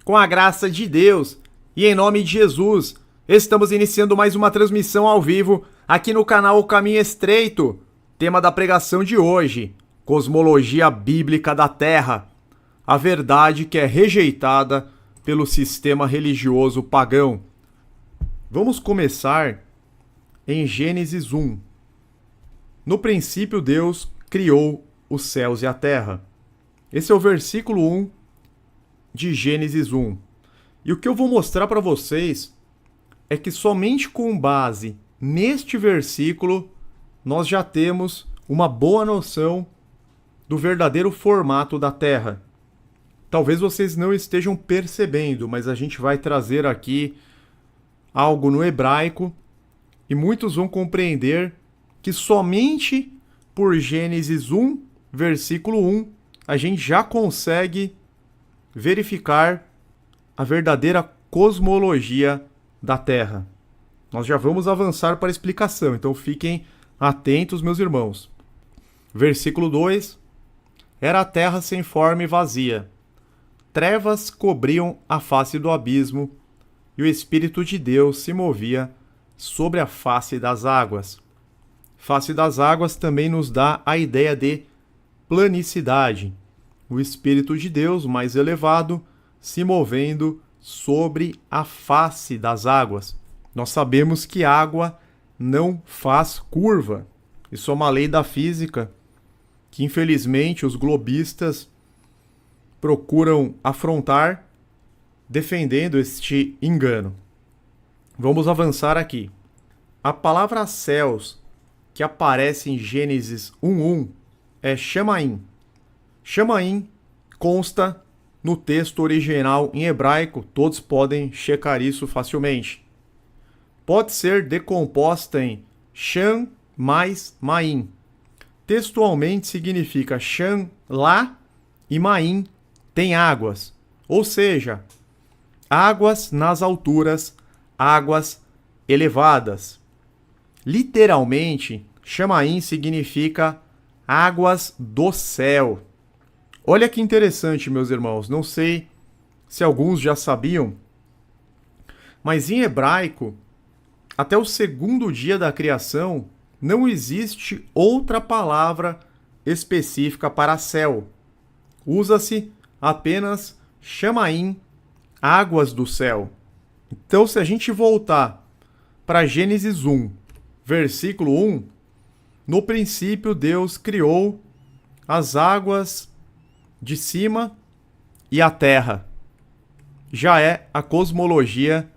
com a graça de Deus e em nome de Jesus, estamos iniciando mais uma transmissão ao vivo aqui no canal O Caminho Estreito. Tema da pregação de hoje: cosmologia bíblica da Terra, a verdade que é rejeitada pelo sistema religioso pagão. Vamos começar em Gênesis 1. No princípio, Deus criou os céus e a terra. Esse é o versículo 1 de Gênesis 1. E o que eu vou mostrar para vocês é que somente com base neste versículo nós já temos uma boa noção do verdadeiro formato da Terra. Talvez vocês não estejam percebendo, mas a gente vai trazer aqui algo no hebraico e muitos vão compreender que somente por Gênesis 1, versículo 1, a gente já consegue verificar a verdadeira cosmologia da Terra. Nós já vamos avançar para a explicação, então fiquem atentos, meus irmãos. Versículo 2: Era a terra sem forma e vazia. Trevas cobriam a face do abismo, e o Espírito de Deus se movia sobre a face das águas. Face das águas também nos dá a ideia de planicidade. O Espírito de Deus mais elevado se movendo sobre a face das águas. Nós sabemos que água não faz curva. Isso é uma lei da física que, infelizmente, os globistas procuram afrontar, defendendo este engano. Vamos avançar aqui. A palavra céus, que aparece em Gênesis 1:1, é Shamaim. Shamaim consta no texto original em hebraico, todos podem checar isso facilmente. Pode ser decomposta em Sham mais Maim. Textualmente significa Sham lá e Maim tem águas, ou seja, águas nas alturas, águas elevadas. Literalmente, Shamaim significa águas do céu. Olha que interessante, meus irmãos, não sei se alguns já sabiam, mas em hebraico, até o segundo dia da criação, não existe outra palavra específica para céu. Usa-se apenas Shamaim, águas do céu. Então, se a gente voltar para Gênesis 1, versículo 1, no princípio Deus criou as águas de cima e a terra. Já é a cosmologia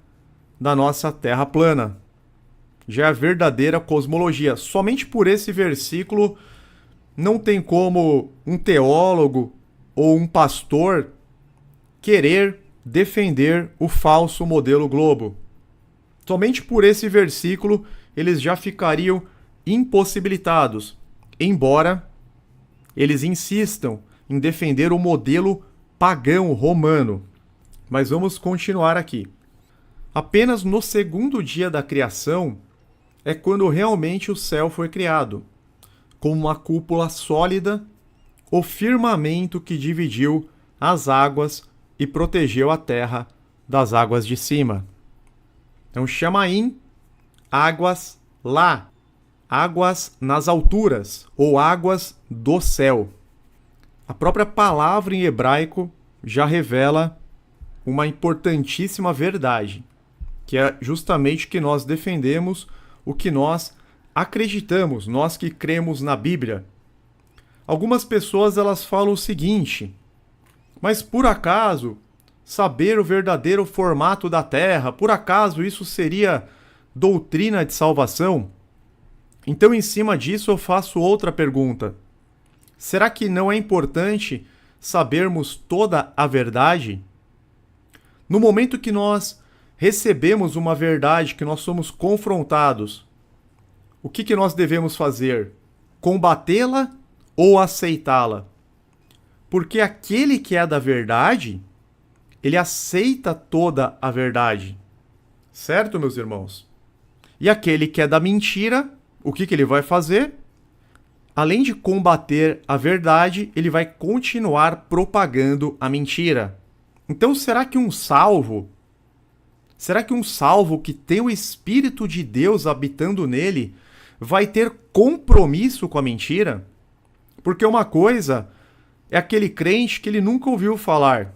da nossa terra plana. Já é a verdadeira cosmologia. Somente por esse versículo não tem como um teólogo ou um pastor querer defender o falso modelo globo. Somente por esse versículo eles já ficariam impossibilitados, embora eles insistam em defender o modelo pagão romano. Mas vamos continuar aqui. Apenas no segundo dia da criação é quando realmente o céu foi criado, com uma cúpula sólida, o firmamento que dividiu as águas e protegeu a terra das águas de cima. Então, Shamaim, águas lá, águas nas alturas, ou águas do céu. A própria palavra em hebraico já revela uma importantíssima verdade, que é justamente que nós defendemos o que nós acreditamos, nós que cremos na Bíblia. Algumas pessoas elas falam o seguinte: mas por acaso saber o verdadeiro formato da Terra, por acaso isso seria doutrina de salvação? Então, em cima disso, eu faço outra pergunta. Será que não é importante sabermos toda a verdade? No momento que nós recebemos uma verdade, que nós somos confrontados, o que nós devemos fazer? Combatê-la ou aceitá-la? Porque aquele que é da verdade, ele aceita toda a verdade. Certo, meus irmãos? E aquele que é da mentira, o que ele vai fazer? Além de combater a verdade, ele vai continuar propagando a mentira. Então, será que um salvo que tem o Espírito de Deus habitando nele vai ter compromisso com a mentira? Porque uma coisa é aquele crente que ele nunca ouviu falar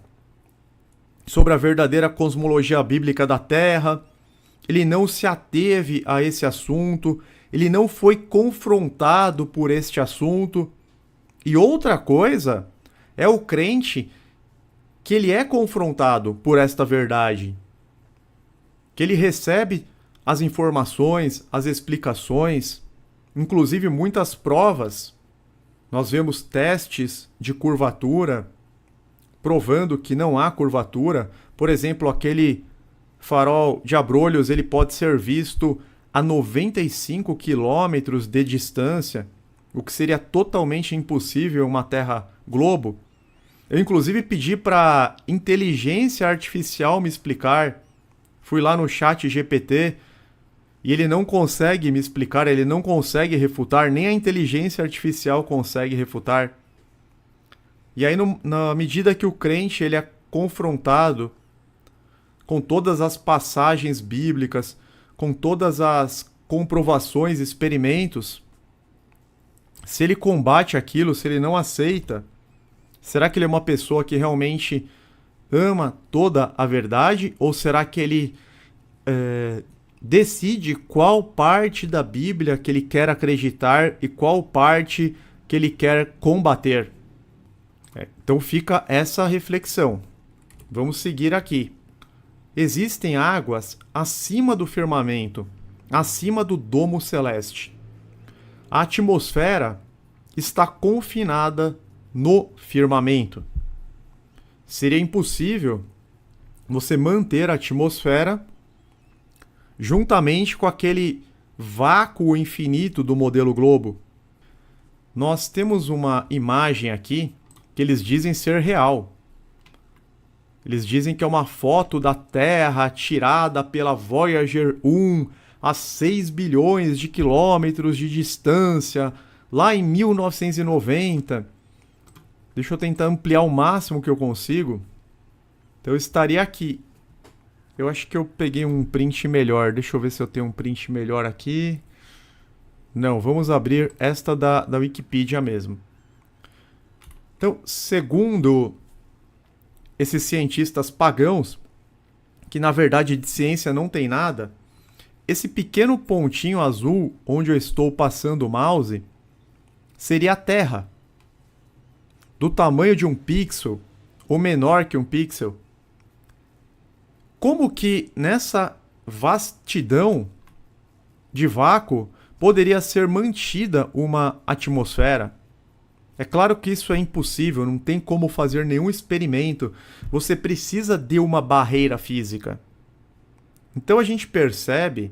sobre a verdadeira cosmologia bíblica da Terra, ele não se ateve a esse assunto, ele não foi confrontado por este assunto. E outra coisa é o crente que ele é confrontado por esta verdade, que ele recebe as informações, as explicações, inclusive muitas provas. Nós vemos testes de curvatura provando que não há curvatura. Por exemplo, aquele farol de Abrolhos, ele pode ser visto a 95 quilômetros de distância, o que seria totalmente impossível em uma Terra globo. Eu, inclusive, pedi para inteligência artificial me explicar. Fui lá no chat GPT e ele não consegue me explicar, ele não consegue refutar, nem a inteligência artificial consegue refutar. E aí, na medida que o crente ele é confrontado com todas as passagens bíblicas, com todas as comprovações, experimentos, se ele combate aquilo, se ele não aceita, será que ele é uma pessoa que realmente ama toda a verdade? Ou será que ele decide qual parte da Bíblia que ele quer acreditar e qual parte que ele quer combater? Então fica essa reflexão. Vamos seguir aqui. Existem águas acima do firmamento, acima do domo celeste. A atmosfera está confinada no firmamento. Seria impossível você manter a atmosfera juntamente com aquele vácuo infinito do modelo globo. Nós temos uma imagem aqui que eles dizem ser real. Eles dizem que é uma foto da Terra tirada pela Voyager 1 a 6 bilhões de quilômetros de distância, lá em 1990. Deixa eu tentar ampliar o máximo que eu consigo. Então eu estaria aqui. Eu acho que eu peguei um print melhor. Deixa eu ver se eu tenho um print melhor aqui. Não, vamos abrir esta da Wikipedia mesmo. Então, segundo esses cientistas pagãos, que na verdade de ciência não tem nada, esse pequeno pontinho azul onde eu estou passando o mouse seria a Terra. Do tamanho de um pixel, ou menor que um pixel. Como que nessa vastidão de vácuo poderia ser mantida uma atmosfera? É claro que isso é impossível, não tem como fazer nenhum experimento. Você precisa de uma barreira física. Então a gente percebe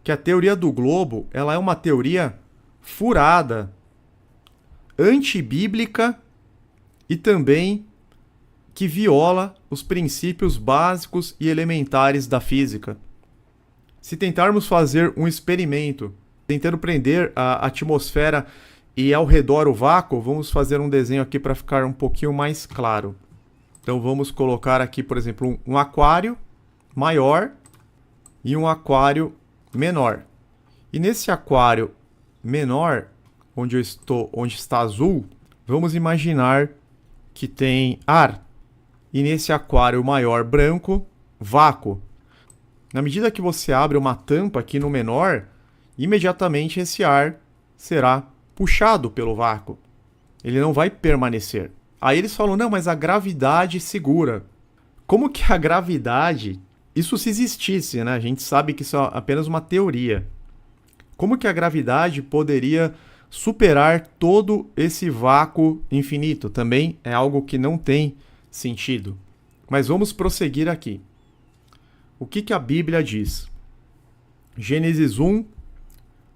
que a teoria do globo, ela é uma teoria furada, antibíblica e também que viola os princípios básicos e elementares da física. Se tentarmos fazer um experimento, tentando prender a atmosfera e ao redor o vácuo, vamos fazer um desenho aqui para ficar um pouquinho mais claro. Então vamos colocar aqui, por exemplo, um aquário maior e um aquário menor. E nesse aquário menor, onde está azul, vamos imaginar que tem ar. E nesse aquário maior branco, vácuo. Na medida que você abre uma tampa aqui no menor, imediatamente esse ar será puxado pelo vácuo. Ele não vai permanecer. Aí eles falam, não, mas a gravidade segura. Como que a gravidade, isso se existisse, né? A gente sabe que isso é apenas uma teoria. Como que a gravidade poderia superar todo esse vácuo infinito? Também é algo que não tem sentido. Mas vamos prosseguir aqui. O que a Bíblia diz? Gênesis 1,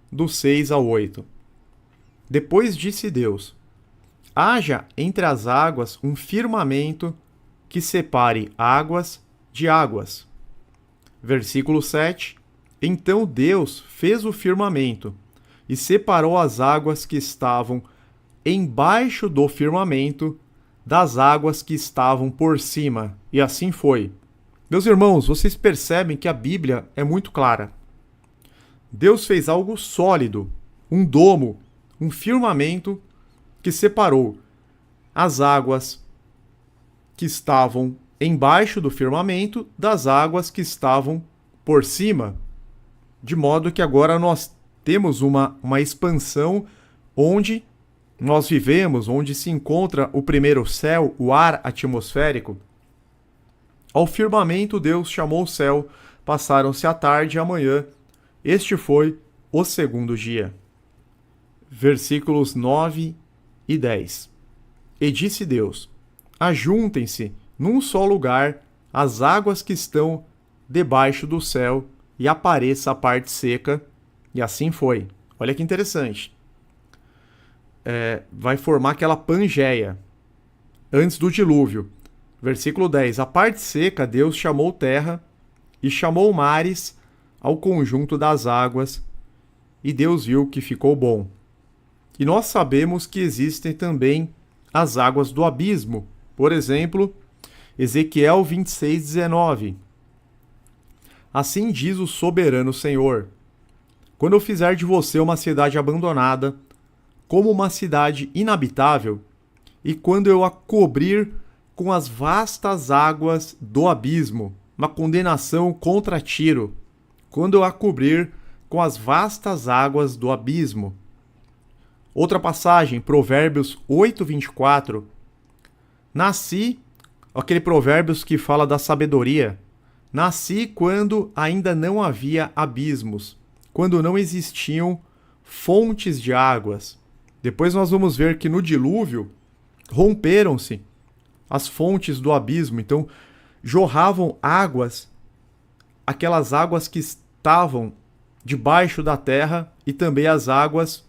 do 6 ao 8. Depois disse Deus: haja entre as águas um firmamento que separe águas de águas. Versículo 7. Então Deus fez o firmamento e separou as águas que estavam embaixo do firmamento das águas que estavam por cima. E assim foi. Meus irmãos, vocês percebem que a Bíblia é muito clara. Deus fez algo sólido, um domo, um firmamento que separou as águas que estavam embaixo do firmamento das águas que estavam por cima. De modo que agora nós temos uma expansão onde nós vivemos, onde se encontra o primeiro céu, o ar atmosférico. Ao firmamento Deus chamou o céu, passaram-se a tarde e a manhã. Este foi o segundo dia. Versículos 9 e 10. E disse Deus: ajuntem-se num só lugar as águas que estão debaixo do céu, e apareça a parte seca. E assim foi. Olha que interessante. Vai formar aquela Pangeia antes do dilúvio. Versículo 10. A parte seca Deus chamou terra e chamou mares ao conjunto das águas, e Deus viu que ficou bom. E nós sabemos que existem também as águas do abismo. Por exemplo, Ezequiel 26:19. Assim diz o soberano Senhor: quando eu fizer de você uma cidade abandonada, como uma cidade inabitável, e quando eu a cobrir com as vastas águas do abismo, uma condenação contra Tiro, quando eu a cobrir com as vastas águas do abismo. Outra passagem, Provérbios 8:24. Nasci, aquele Provérbios que fala da sabedoria. Nasci quando ainda não havia abismos, quando não existiam fontes de águas. Depois nós vamos ver que no dilúvio romperam-se as fontes do abismo, então jorravam águas, aquelas águas que estavam debaixo da terra e também as águas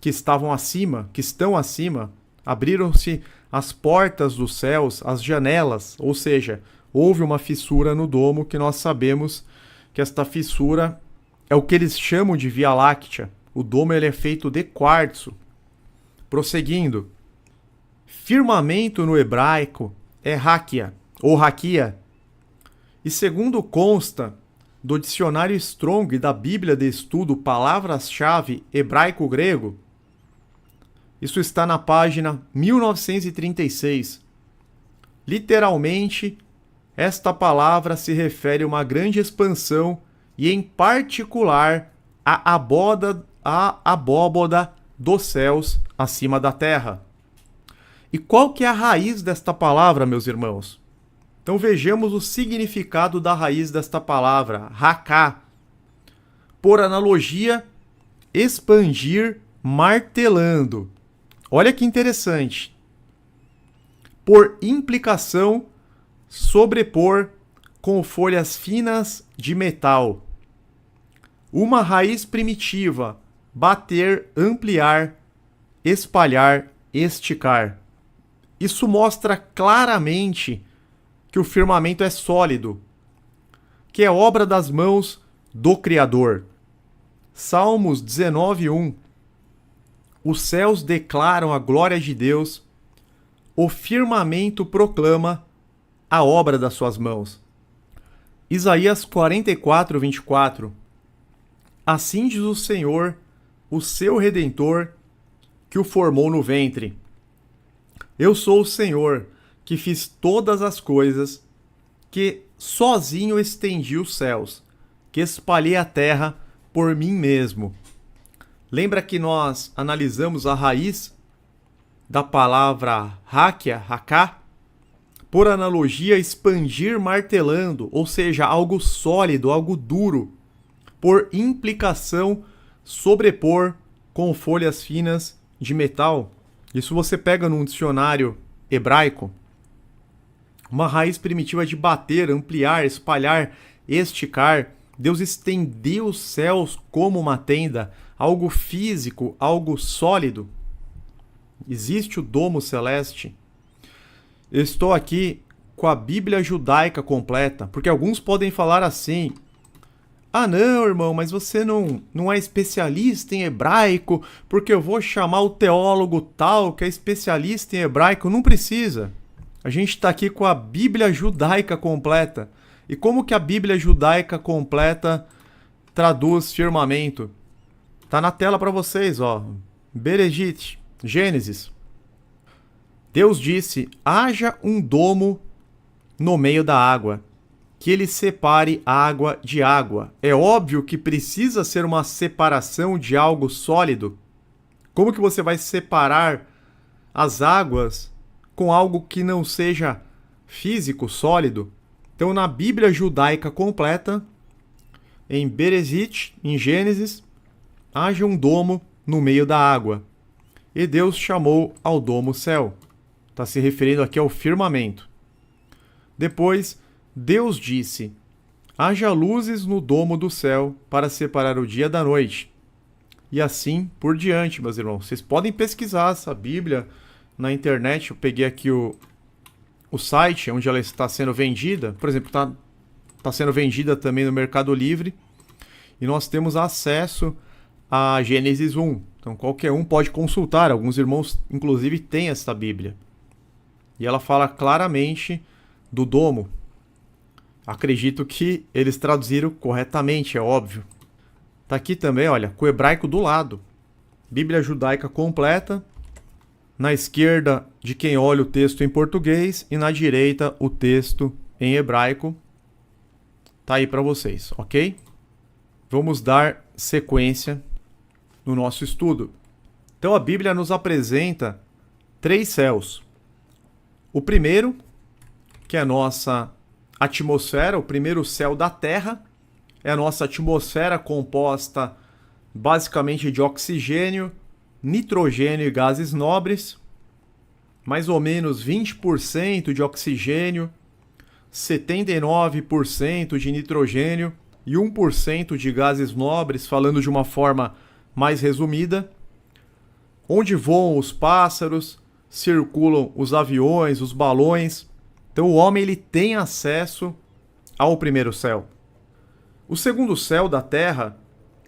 que estavam acima, que estão acima. Abriram-se as portas dos céus, as janelas, ou seja, houve uma fissura no domo que nós sabemos que esta fissura é o que eles chamam de Via Láctea. O domo ele é feito de quartzo. Prosseguindo, firmamento no hebraico é raquia, ou raquia. E segundo consta do dicionário Strong e da Bíblia de Estudo Palavras-Chave Hebraico-Grego, isso está na página 1936. Literalmente, esta palavra se refere a uma grande expansão e, em particular, a abóboda dos céus acima da terra. E qual que é a raiz desta palavra, meus irmãos? Então vejamos o significado da raiz desta palavra, raká. Por analogia, expandir, martelando. Olha que interessante. Por implicação, sobrepor com folhas finas de metal. Uma raiz primitiva, bater, ampliar, espalhar, esticar. Isso mostra claramente que o firmamento é sólido, que é obra das mãos do Criador. Salmos 19:1. Os céus declaram a glória de Deus, o firmamento proclama a obra das suas mãos. Isaías 44:24. Assim diz o Senhor, o seu Redentor, que o formou no ventre. Eu sou o Senhor, que fiz todas as coisas, que sozinho estendi os céus, que espalhei a terra por mim mesmo. Lembra que nós analisamos a raiz da palavra raquia, raká? Por analogia, expandir martelando, ou seja, algo sólido, algo duro. Por implicação, sobrepor com folhas finas de metal. Isso você pega num dicionário hebraico. Uma raiz primitiva de bater, ampliar, espalhar, esticar. Deus estendeu os céus como uma tenda, algo físico, algo sólido. Existe o domo celeste. Eu estou aqui com a Bíblia judaica completa, porque alguns podem falar assim: Ah, não, irmão, mas você não é especialista em hebraico, porque eu vou chamar o teólogo tal que é especialista em hebraico. Não precisa. A gente está aqui com a Bíblia judaica completa. E como que a Bíblia judaica completa traduz firmamento? Tá na tela para vocês, ó. Bereshit, Gênesis. Deus disse: haja um domo no meio da água, que ele separe água de água. É óbvio que precisa ser uma separação de algo sólido. Como que você vai separar as águas com algo que não seja físico, sólido? Então, na Bíblia judaica completa, em Bereshit, em Gênesis, haja um domo no meio da água. E Deus chamou ao domo céu. Está se referindo aqui ao firmamento. Depois, Deus disse: haja luzes no domo do céu para separar o dia da noite. E assim por diante, meus irmãos. Vocês podem pesquisar essa Bíblia na internet. Eu peguei aqui o site onde ela está sendo vendida. Por exemplo, está sendo vendida também no Mercado Livre. E nós temos acesso a Gênesis 1. Então qualquer um pode consultar. Alguns irmãos, inclusive, têm essa Bíblia. E ela fala claramente do domo. Acredito que eles traduziram corretamente, é óbvio. Tá aqui também, olha, com o hebraico do lado. Bíblia judaica completa. Na esquerda de quem olha o texto em português e na direita o texto em hebraico. Tá aí para vocês, ok? Vamos dar sequência no nosso estudo. Então a Bíblia nos apresenta 3 céus. O primeiro, que é a nossa atmosfera, o primeiro céu da Terra, é a nossa atmosfera composta basicamente de oxigênio, nitrogênio e gases nobres, mais ou menos 20% de oxigênio, 79% de nitrogênio e 1% de gases nobres, falando de uma forma mais resumida, onde voam os pássaros, circulam os aviões, os balões. Então o homem ele tem acesso ao primeiro céu. O segundo céu da Terra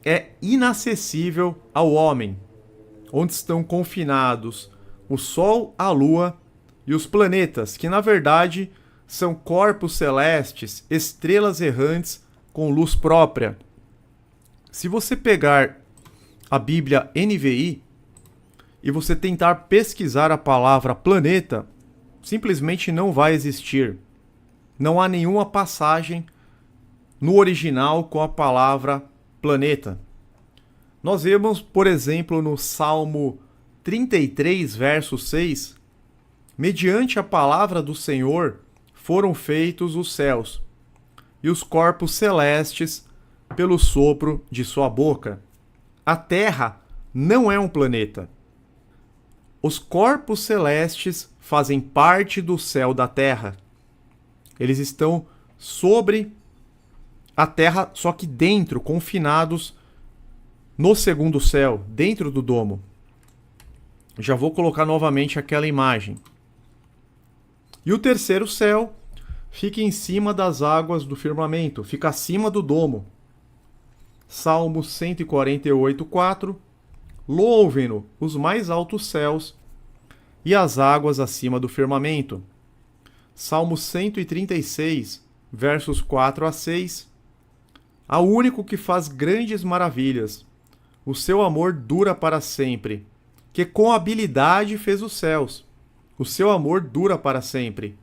é inacessível ao homem, onde estão confinados o Sol, a Lua e os planetas, que na verdade são corpos celestes, estrelas errantes com luz própria. Se você pegar a Bíblia NVI e você tentar pesquisar a palavra planeta, simplesmente não vai existir. Não há nenhuma passagem no original com a palavra planeta. Nós vemos, por exemplo, no Salmo 33, verso 6, mediante a palavra do Senhor foram feitos os céus, e os corpos celestes pelo sopro de sua boca. A Terra não é um planeta. Os corpos celestes fazem parte do céu da Terra. Eles estão sobre a Terra, só que dentro, confinados no segundo céu, dentro do domo. Já vou colocar novamente aquela imagem. E o terceiro céu fica em cima das águas do firmamento, fica acima do domo. Salmo 148:4. Louvem-no os mais altos céus e as águas acima do firmamento. Salmo 136, versos 4 a 6. Ao único que faz grandes maravilhas, o seu amor dura para sempre, que com habilidade fez os céus, o seu amor dura para sempre,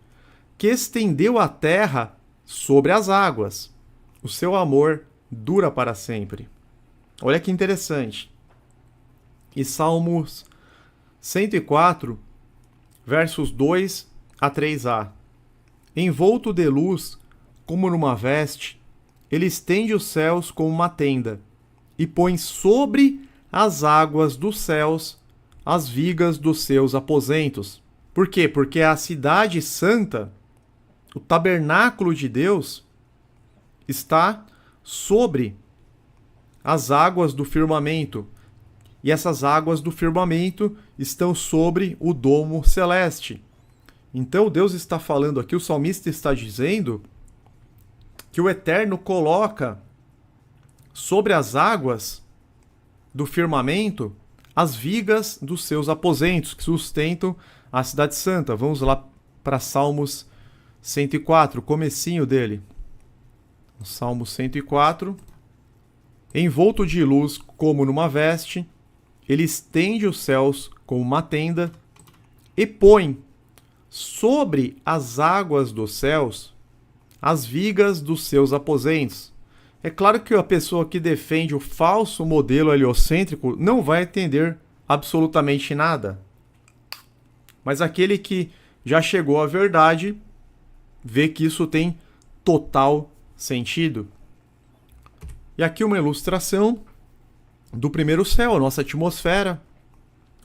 que estendeu a terra sobre as águas, o seu amor dura para sempre. Olha que interessante. E Salmos 104, versos 2 a 3a. Envolto de luz, como numa veste, ele estende os céus como uma tenda, e põe sobre as águas dos céus as vigas dos seus aposentos. Por quê? Porque a cidade santa, o tabernáculo de Deus, está sobre as águas do firmamento. E essas águas do firmamento estão sobre o domo celeste. Então Deus está falando aqui, o salmista está dizendo que o Eterno coloca sobre as águas do firmamento as vigas dos seus aposentos que sustentam a cidade santa. Vamos lá para Salmos 104, comecinho dele. Salmo 104. Envolto de luz como numa veste, ele estende os céus como uma tenda e põe sobre as águas dos céus as vigas dos seus aposentos. É claro que a pessoa que defende o falso modelo heliocêntrico não vai entender absolutamente nada. Mas aquele que já chegou à verdade vê que isso tem total sentido. E aqui uma ilustração do primeiro céu, a nossa atmosfera,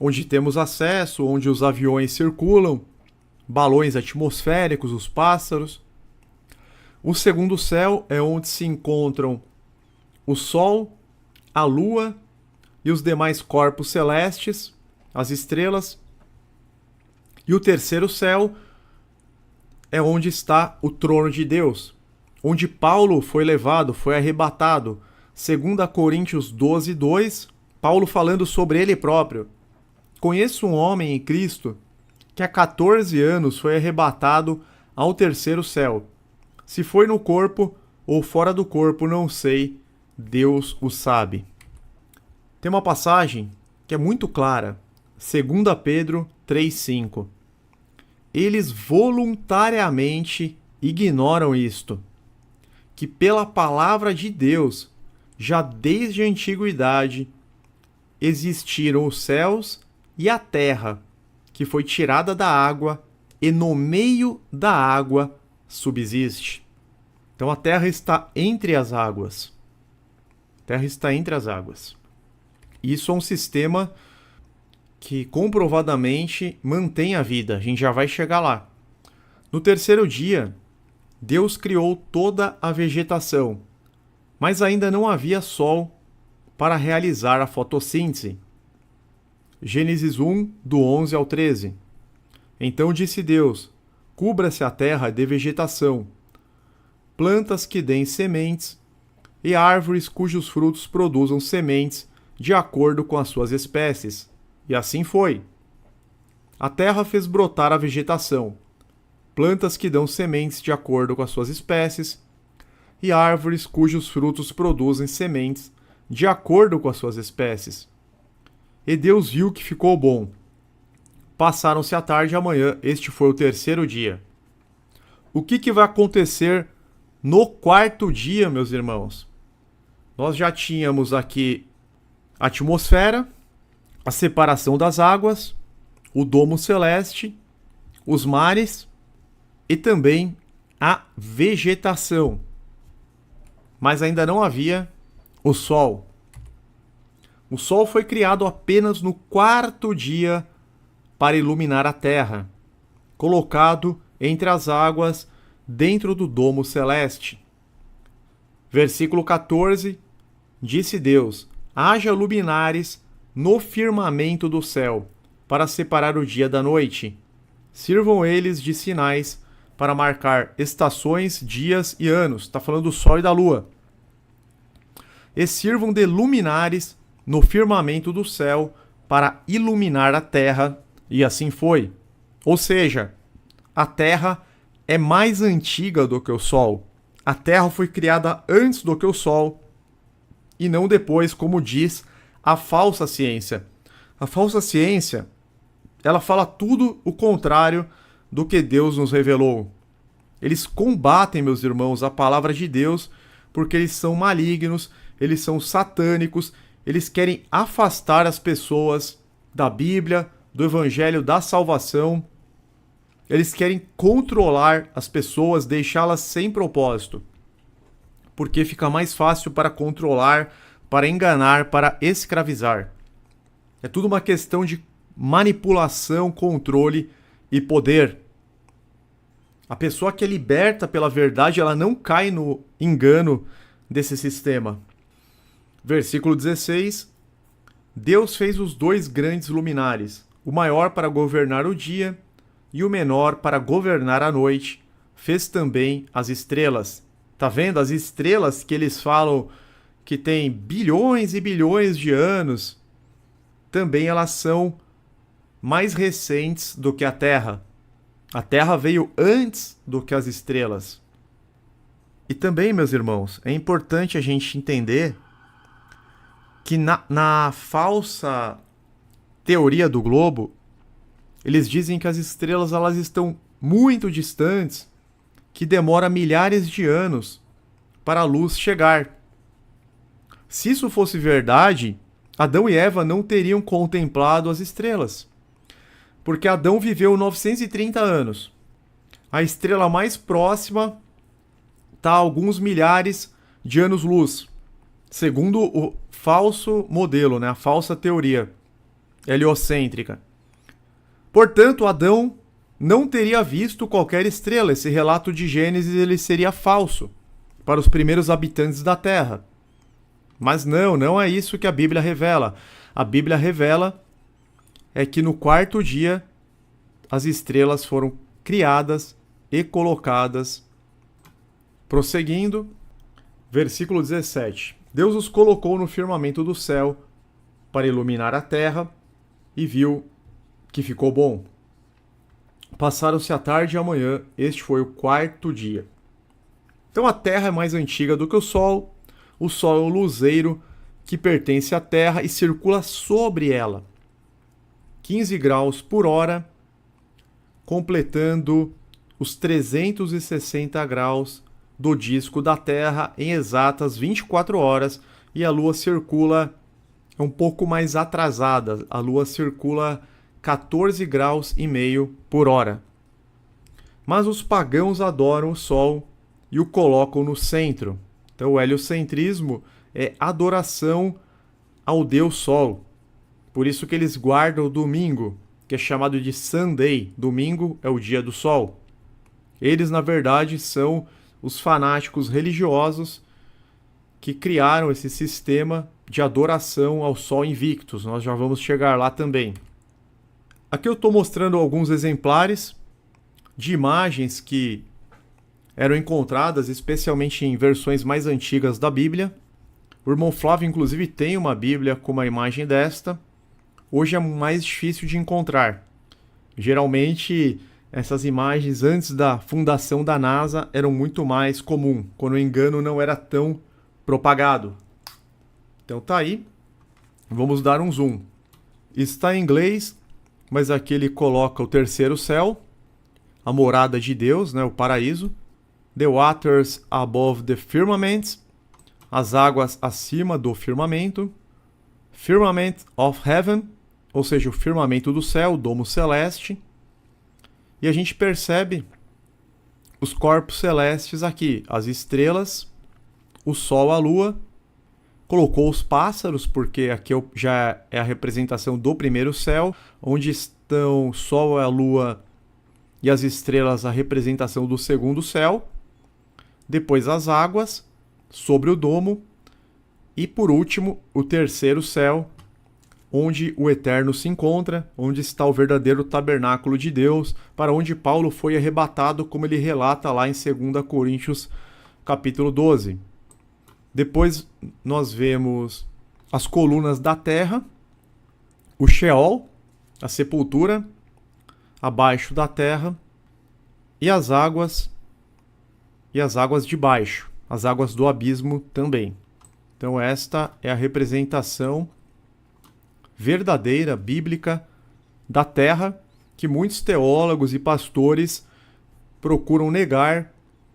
onde temos acesso, onde os aviões circulam, balões atmosféricos, os pássaros. O segundo céu é onde se encontram o Sol, a Lua e os demais corpos celestes, as estrelas. E o terceiro céu é onde está o trono de Deus, onde Paulo foi levado, foi arrebatado. 2 Coríntios 12, 2, Paulo falando sobre ele próprio. Conheço um homem em Cristo que há 14 anos foi arrebatado ao terceiro céu. Se foi no corpo ou fora do corpo, não sei, Deus o sabe. Tem uma passagem que é muito clara, 2 Pedro 3,5. Eles voluntariamente ignoram isto, que pela palavra de Deus, já desde a antiguidade, existiram os céus e a terra, que foi tirada da água e no meio da água subsiste. Então a terra está entre as águas. A terra está entre as águas. Isso é um sistema que comprovadamente mantém a vida. A gente já vai chegar lá. No terceiro dia, Deus criou toda a vegetação, mas ainda não havia sol para realizar a fotossíntese. Gênesis 1, do 11 ao 13. Então disse Deus: cubra-se a terra de vegetação, plantas que deem sementes, e árvores cujos frutos produzam sementes de acordo com as suas espécies. E assim foi. A terra fez brotar a vegetação, plantas que dão sementes de acordo com as suas espécies, e árvores cujos frutos produzem sementes de acordo com as suas espécies. E Deus viu que ficou bom. Passaram-se a tarde e a manhã, este foi o terceiro dia. O que vai acontecer no quarto dia, meus irmãos? Nós já tínhamos aqui a atmosfera, a separação das águas, o domo celeste, os mares e também a vegetação. Mas ainda não havia o sol. O sol foi criado apenas no quarto dia para iluminar a terra, colocado entre as águas dentro do domo celeste. Versículo 14, disse Deus: haja luminares no firmamento do céu, para separar o dia da noite. Sirvam eles de sinais para marcar estações, dias e anos. Está falando do sol e da lua. E sirvam de luminares no firmamento do céu para iluminar a terra. E assim foi. Ou seja, a terra é mais antiga do que o sol. A terra foi criada antes do que o sol e não depois, como diz a falsa ciência. A falsa ciência, ela fala tudo o contrário do que Deus nos revelou. Eles combatem, meus irmãos, a palavra de Deus porque eles são malignos, eles são satânicos, eles querem afastar as pessoas da Bíblia, do Evangelho da salvação. Eles querem controlar as pessoas, deixá-las sem propósito, porque fica mais fácil para controlar, para enganar, para escravizar. É tudo uma questão de manipulação, controle e poder. A pessoa que é liberta pela verdade, ela não cai no engano desse sistema. Versículo 16. Deus fez os dois grandes luminares, o maior para governar o dia e o menor para governar a noite. Fez também as estrelas. Tá vendo? As estrelas que eles falam que tem bilhões e bilhões de anos, também elas são mais recentes do que a Terra. A Terra veio antes do que as estrelas. E também, meus irmãos, é importante a gente entender que na falsa teoria do globo, eles dizem que as estrelas elas estão muito distantes, que demora milhares de anos para a luz chegar. Se isso fosse verdade, Adão e Eva não teriam contemplado as estrelas, porque Adão viveu 930 anos. A estrela mais próxima está a alguns milhares de anos-luz, segundo o falso modelo, a falsa teoria heliocêntrica. Portanto, Adão não teria visto qualquer estrela. Esse relato de Gênesis ele seria falso para os primeiros habitantes da Terra. Mas não é isso que a Bíblia revela. A Bíblia revela é que no quarto dia as estrelas foram criadas e colocadas. Prosseguindo, versículo 17. Deus os colocou no firmamento do céu para iluminar a terra e viu que ficou bom. Passaram-se a tarde e a manhã, este foi o quarto dia. Então a terra é mais antiga do que o sol é um luzeiro que pertence à terra e circula sobre ela. 15 graus por hora, completando os 360 graus do disco da Terra em exatas 24 horas, e a Lua circula um pouco mais atrasada. A Lua circula 14 graus e meio por hora. Mas os pagãos adoram o Sol e o colocam no centro. Então o heliocentrismo é adoração ao Deus Sol. Por isso que eles guardam o domingo, que é chamado de Sunday. Domingo é o dia do Sol. Eles, na verdade, são os fanáticos religiosos que criaram esse sistema de adoração ao Sol Invictus. Nós já vamos chegar lá também. Aqui eu estou mostrando alguns exemplares de imagens que eram encontradas especialmente em versões mais antigas da Bíblia. O irmão Flávio, inclusive, tem uma Bíblia com uma imagem desta. Hoje é mais difícil de encontrar. Geralmente, essas imagens antes da fundação da NASA eram muito mais comum, quando o engano não era tão propagado. Então tá aí. Vamos dar um zoom. Está em inglês, mas aqui ele coloca o terceiro céu, a morada de Deus, o paraíso. The waters above the firmament, as águas acima do firmamento. Firmament of heaven, ou seja, o firmamento do céu, o domo celeste. E a gente percebe os corpos celestes aqui, as estrelas, o sol, a lua. Colocou os pássaros, porque aqui já é a representação do primeiro céu, onde estão o sol, a lua e as estrelas, a representação do segundo céu. Depois as águas sobre o domo. E por último, o terceiro céu, onde o Eterno se encontra, onde está o verdadeiro tabernáculo de Deus, para onde Paulo foi arrebatado, como ele relata lá em 2 Coríntios capítulo 12. Depois nós vemos as colunas da terra, o Sheol, a sepultura, abaixo da terra, e as águas de baixo, as águas do abismo também. Então esta é a representação verdadeira, bíblica, da terra, que muitos teólogos e pastores procuram negar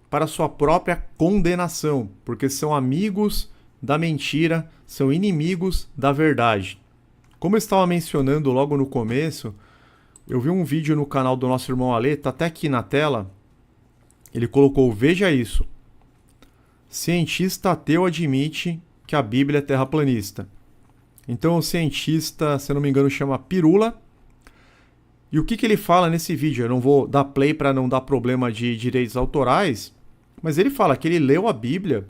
para sua própria condenação, porque são amigos da mentira, são inimigos da verdade. Como eu estava mencionando logo no começo, eu vi um vídeo no canal do nosso irmão Ale, tá até aqui na tela. Ele colocou: veja isso. Cientista ateu admite que a Bíblia é terraplanista. Então o cientista, se eu não me engano, chama Pirula. E o que ele fala nesse vídeo? Eu não vou dar play para não dar problema de direitos autorais, mas ele fala que ele leu a Bíblia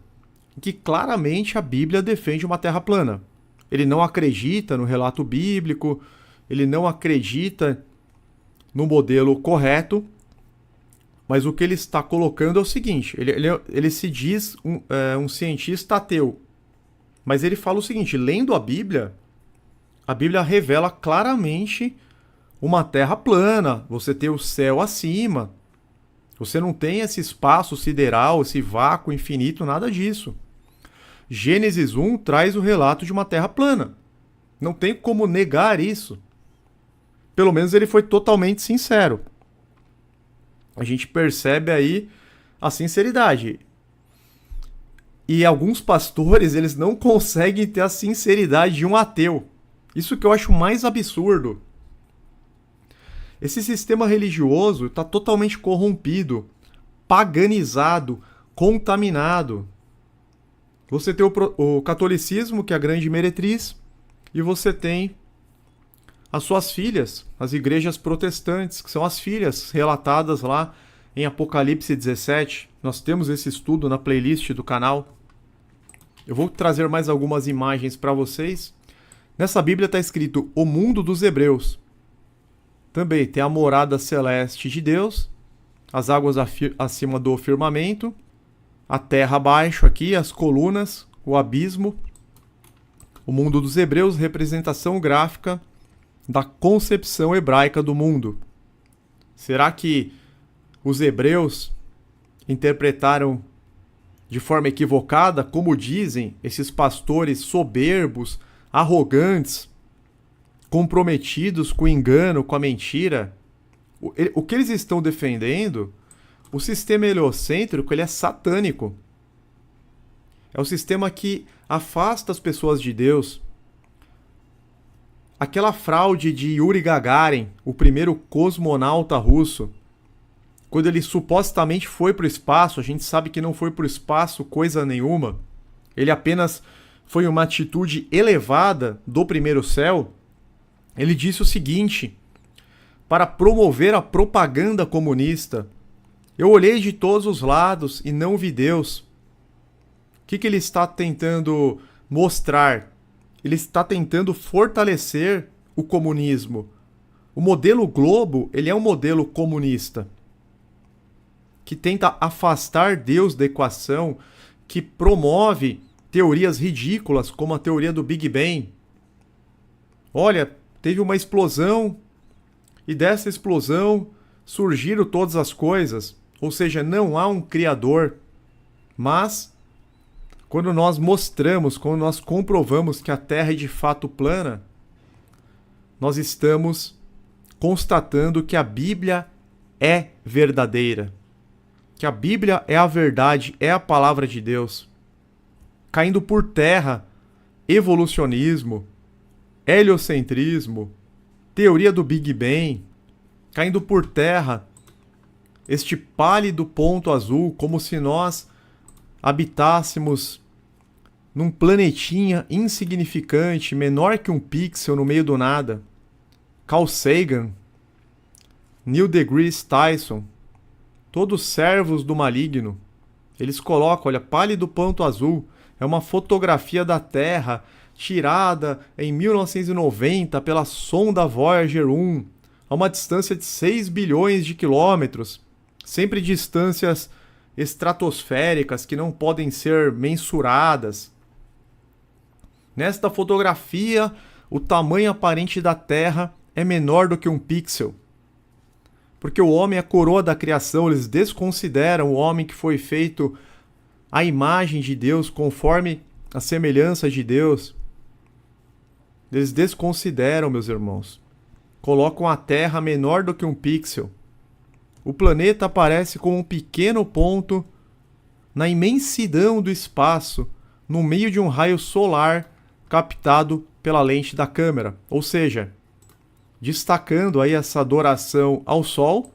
e que claramente a Bíblia defende uma terra plana. Ele não acredita no relato bíblico, ele não acredita no modelo correto, mas o que ele está colocando é o seguinte: ele se diz um cientista ateu. Mas ele fala o seguinte, lendo a Bíblia revela claramente uma terra plana, você tem o céu acima, você não tem esse espaço sideral, esse vácuo infinito, nada disso. Gênesis 1 traz o relato de uma terra plana. Não tem como negar isso. Pelo menos ele foi totalmente sincero. A gente percebe aí a sinceridade. E alguns pastores, eles não conseguem ter a sinceridade de um ateu. Isso que eu acho mais absurdo. Esse sistema religioso está totalmente corrompido, paganizado, contaminado. Você tem o catolicismo, que é a grande meretriz, e você tem as suas filhas, as igrejas protestantes, que são as filhas relatadas lá em Apocalipse 17. Nós temos esse estudo na playlist do canal. Eu vou trazer mais algumas imagens para vocês. Nessa Bíblia está escrito o mundo dos hebreus. Também tem a morada celeste de Deus, as águas acima do firmamento, a terra abaixo aqui, as colunas, o abismo. O mundo dos hebreus, representação gráfica da concepção hebraica do mundo. Será que os hebreus interpretaram de forma equivocada, como dizem esses pastores soberbos, arrogantes, comprometidos com o engano, com a mentira? O que eles estão defendendo, o sistema heliocêntrico, ele é satânico. É o sistema que afasta as pessoas de Deus. Aquela fraude de Yuri Gagarin, o primeiro cosmonauta russo, quando ele supostamente foi para o espaço, a gente sabe que não foi para o espaço coisa nenhuma. Ele apenas foi uma atitude elevada do primeiro céu. Ele disse o seguinte: para promover a propaganda comunista, eu olhei de todos os lados e não vi Deus. O que ele está tentando mostrar? Ele está tentando fortalecer o comunismo. O modelo Globo, ele é um modelo comunista, que tenta afastar Deus da equação, que promove teorias ridículas, como a teoria do Big Bang. Olha, teve uma explosão, e dessa explosão surgiram todas as coisas. Ou seja, não há um criador. Mas quando nós mostramos, quando nós comprovamos que a Terra é de fato plana, nós estamos constatando que a Bíblia é verdadeira. Que a Bíblia é a verdade, é a palavra de Deus. Caindo por terra evolucionismo, heliocentrismo, teoria do Big Bang, caindo por terra este pálido ponto azul, como se nós habitássemos num planetinha insignificante, menor que um pixel no meio do nada. Carl Sagan, Neil deGrasse Tyson, todos servos do maligno. Eles colocam, olha, pálido ponto azul, é uma fotografia da Terra tirada em 1990 pela sonda Voyager 1, a uma distância de 6 bilhões de quilômetros, sempre distâncias estratosféricas que não podem ser mensuradas. Nesta fotografia, o tamanho aparente da Terra é menor do que um pixel. Porque o homem é a coroa da criação, eles desconsideram o homem que foi feito à imagem de Deus, conforme a semelhança de Deus. Eles desconsideram, meus irmãos. Colocam a Terra menor do que um pixel. O planeta aparece como um pequeno ponto na imensidão do espaço, no meio de um raio solar captado pela lente da câmera. Ou seja, destacando aí essa adoração ao Sol,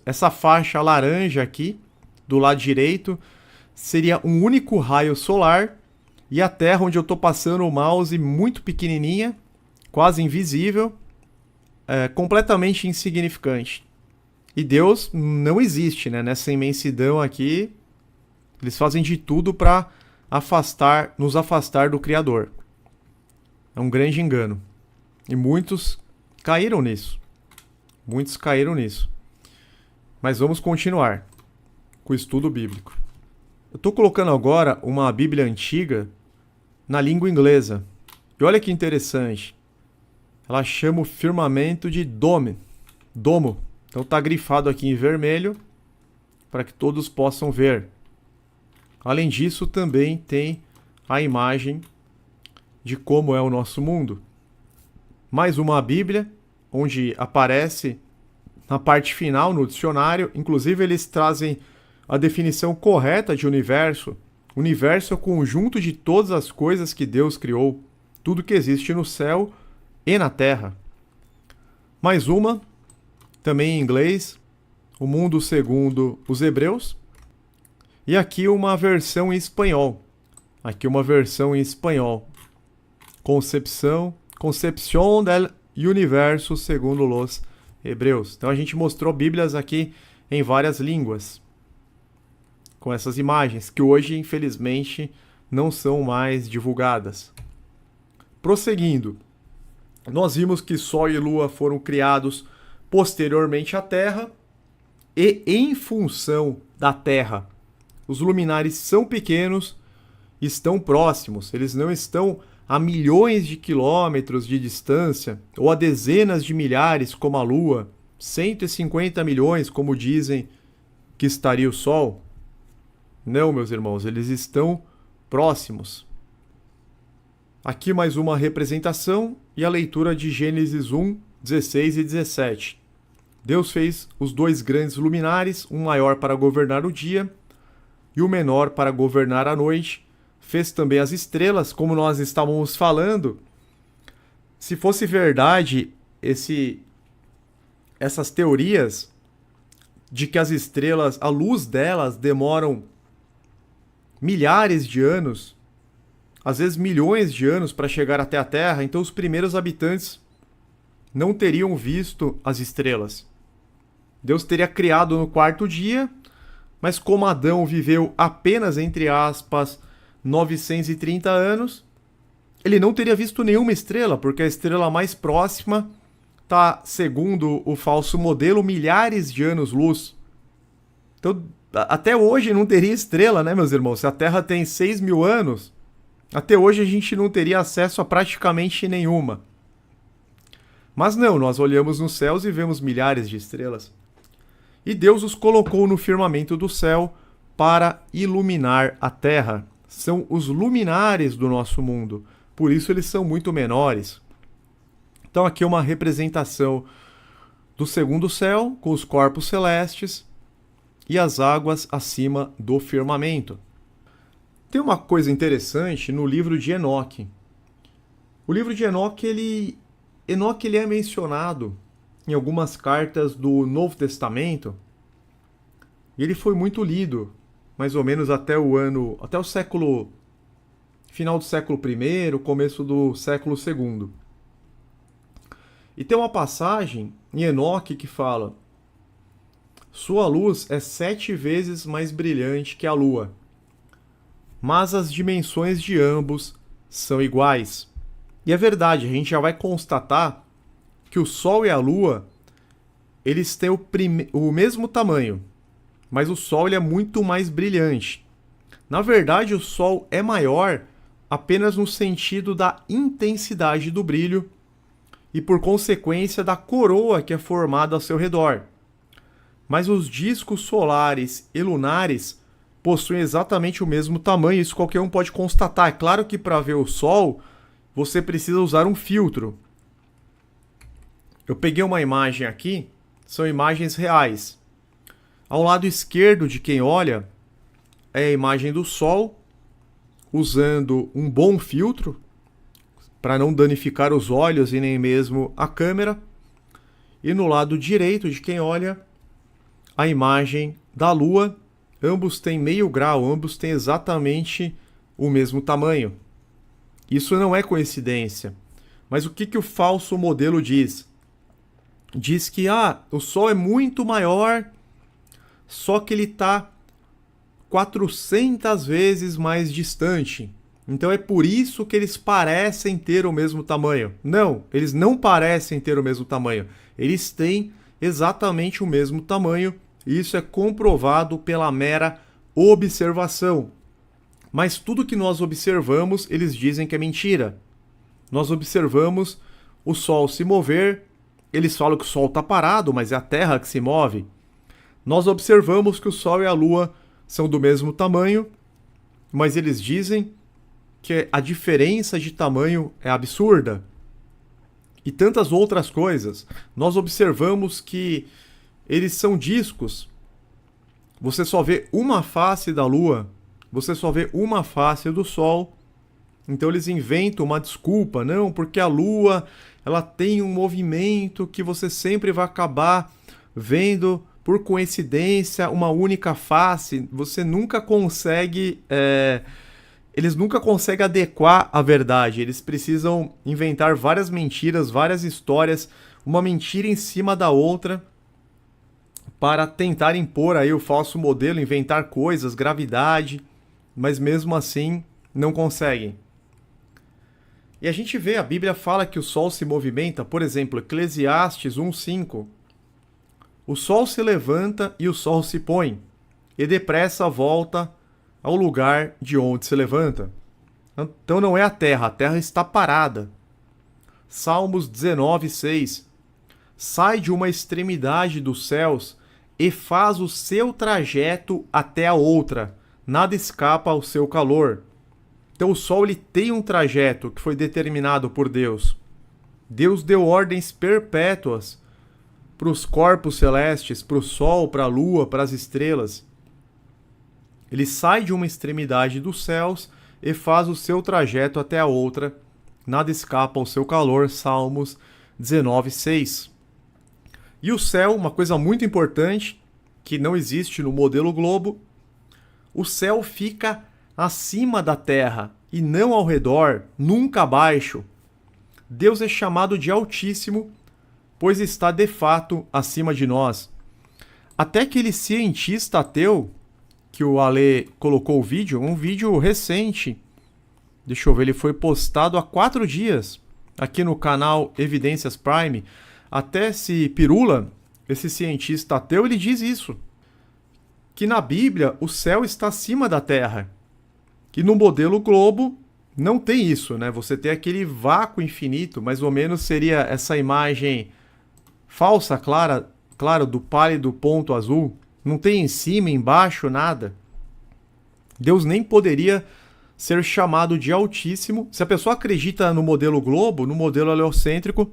essa faixa laranja aqui, do lado direito, seria um único raio solar, e a Terra, onde eu estou passando o mouse, muito pequenininha, quase invisível, completamente insignificante. E Deus não existe, né? Nessa imensidão aqui, eles fazem de tudo para nos afastar do Criador. É um grande engano. E muitos caíram nisso. Muitos caíram nisso. Mas vamos continuar com o estudo bíblico. Eu estou colocando agora uma Bíblia antiga na língua inglesa. E olha que interessante. Ela chama o firmamento de dome, domo. Então está grifado aqui em vermelho para que todos possam ver. Além disso, também tem a imagem de como é o nosso mundo. Mais uma Bíblia, onde aparece na parte final, no dicionário. Inclusive, eles trazem a definição correta de universo. Universo é o conjunto de todas as coisas que Deus criou. Tudo que existe no céu e na terra. Mais uma, também em inglês, O Mundo Segundo os Hebreus. E aqui uma versão em espanhol. Concepción del Universo segundo los Hebreus. Então a gente mostrou Bíblias aqui em várias línguas, com essas imagens, que hoje, infelizmente, não são mais divulgadas. Prosseguindo, nós vimos que Sol e Lua foram criados posteriormente à Terra e em função da Terra. Os luminares são pequenos, estão próximos, eles não estão a milhões de quilômetros de distância ou a dezenas de milhares como a Lua, 150 milhões como dizem que estaria o Sol. Não, meus irmãos, eles estão próximos. Aqui mais uma representação e a leitura de Gênesis 1, 16 e 17. Deus fez os dois grandes luminares, um maior para governar o dia e o menor para governar a noite. Fez também as estrelas, como nós estávamos falando. Se fosse verdade essas teorias de que as estrelas, a luz delas demoram milhares de anos, às vezes milhões de anos para chegar até a Terra, então os primeiros habitantes não teriam visto as estrelas. Deus teria criado no quarto dia, mas como Adão viveu apenas, entre aspas, 930 anos, ele não teria visto nenhuma estrela, porque a estrela mais próxima está, segundo o falso modelo, milhares de anos-luz. Então, até hoje não teria estrela, né, meus irmãos? Se a Terra tem 6.000 anos, até hoje a gente não teria acesso a praticamente nenhuma. Mas não, nós olhamos nos céus e vemos milhares de estrelas. E Deus os colocou no firmamento do céu para iluminar a terra. São os luminares do nosso mundo, por isso eles são muito menores. Então aqui é uma representação do segundo céu, com os corpos celestes e as águas acima do firmamento. Tem uma coisa interessante no livro de Enoque. O livro de Enoque, ele é mencionado em algumas cartas do Novo Testamento, e ele foi muito lido, mais ou menos até o século, final do século I, começo do século II. E tem uma passagem em Enoque que fala: sua luz é 7 vezes mais brilhante que a lua, mas as dimensões de ambos são iguais. E é verdade, a gente já vai constatar que o Sol e a Lua, eles têm o mesmo tamanho, mas o Sol ele é muito mais brilhante. Na verdade, o Sol é maior apenas no sentido da intensidade do brilho e, por consequência, da coroa que é formada ao seu redor. Mas os discos solares e lunares possuem exatamente o mesmo tamanho, isso qualquer um pode constatar. É claro que para ver o Sol, você precisa usar um filtro. Eu peguei uma imagem aqui, são imagens reais. Ao lado esquerdo de quem olha é a imagem do Sol, usando um bom filtro, para não danificar os olhos e nem mesmo a câmera. E no lado direito de quem olha, a imagem da Lua. Ambos têm meio grau, ambos têm exatamente o mesmo tamanho. Isso não é coincidência. Mas o que o falso modelo diz? Diz que o Sol é muito maior, só que ele está 400 vezes mais distante. Então é por isso que eles parecem ter o mesmo tamanho. Não, eles não parecem ter o mesmo tamanho. Eles têm exatamente o mesmo tamanho. E isso é comprovado pela mera observação. Mas tudo que nós observamos, eles dizem que é mentira. Nós observamos o Sol se mover, eles falam que o Sol está parado, mas é a Terra que se move. Nós observamos que o Sol e a Lua são do mesmo tamanho, mas eles dizem que a diferença de tamanho é absurda. E tantas outras coisas. Nós observamos que eles são discos. Você só vê uma face da Lua, você só vê uma face do Sol. Então eles inventam uma desculpa, não, porque a Lua ela tem um movimento que você sempre vai acabar vendo por coincidência uma única face. Você nunca consegue eles nunca conseguem adequar a verdade. Eles precisam inventar várias mentiras, várias histórias, uma mentira em cima da outra, para tentar impor aí o falso modelo, inventar coisas, gravidade, mas mesmo assim não conseguem. E a gente vê, a Bíblia fala que o Sol se movimenta, por exemplo, Eclesiastes 1:5. O Sol se levanta e o Sol se põe, e depressa volta ao lugar de onde se levanta. Então não é a Terra está parada. Salmos 19:6. Sai de uma extremidade dos céus e faz o seu trajeto até a outra. Nada escapa ao seu calor. Então o Sol ele tem um trajeto que foi determinado por Deus. Deus deu ordens perpétuas para os corpos celestes, para o Sol, para a Lua, para as estrelas. Ele sai de uma extremidade dos céus e faz o seu trajeto até a outra. Nada escapa ao seu calor. Salmos 19:6. E o céu, uma coisa muito importante, que não existe no modelo globo, o céu fica acima da terra e não ao redor, nunca abaixo. Deus é chamado de Altíssimo, pois está de fato acima de nós. Até aquele cientista ateu que o Ale colocou o vídeo, um vídeo recente, deixa eu ver, ele foi postado há 4 dias aqui no canal Evidências Prime. Até esse Pirula, esse cientista ateu, ele diz isso, que na Bíblia o céu está acima da terra, que no modelo globo não tem isso, né? Você tem aquele vácuo infinito, mais ou menos seria essa imagem falsa, claro, do pálido ponto azul. Não tem em cima, embaixo, nada. Deus nem poderia ser chamado de Altíssimo. Se a pessoa acredita no modelo globo, no modelo heliocêntrico,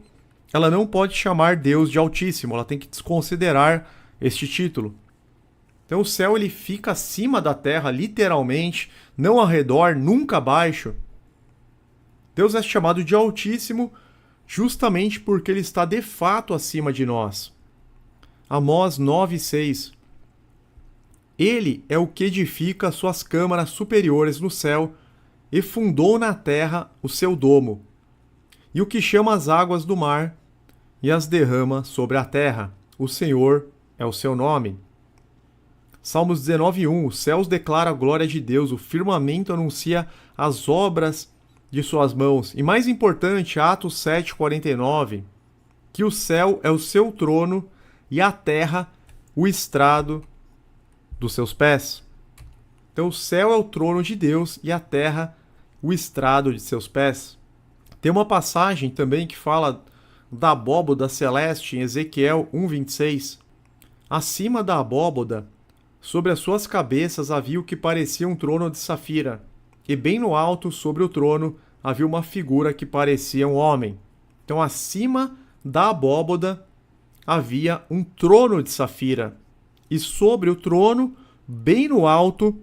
ela não pode chamar Deus de Altíssimo. Ela tem que desconsiderar este título. Então o céu ele fica acima da terra, literalmente, não ao redor, nunca abaixo. Deus é chamado de Altíssimo justamente porque ele está de fato acima de nós. Amós 9:6. Ele é o que edifica suas câmaras superiores no céu e fundou na terra o seu domo, e o que chama as águas do mar e as derrama sobre a terra. O Senhor é o seu nome. Salmos 19:1. Os céus declaram a glória de Deus, o firmamento anuncia as obras de suas mãos. E mais importante, Atos 7:49, que o céu é o seu trono e a terra o estrado dos seus pés. Então o céu é o trono de Deus e a terra o estrado de seus pés. Tem uma passagem também que fala da abóboda celeste em Ezequiel 1:26. Acima da abóboda, sobre as suas cabeças havia o que parecia um trono de safira, e bem no alto, sobre o trono, havia uma figura que parecia um homem. Então acima da abóboda havia um trono de safira, e sobre o trono, bem no alto,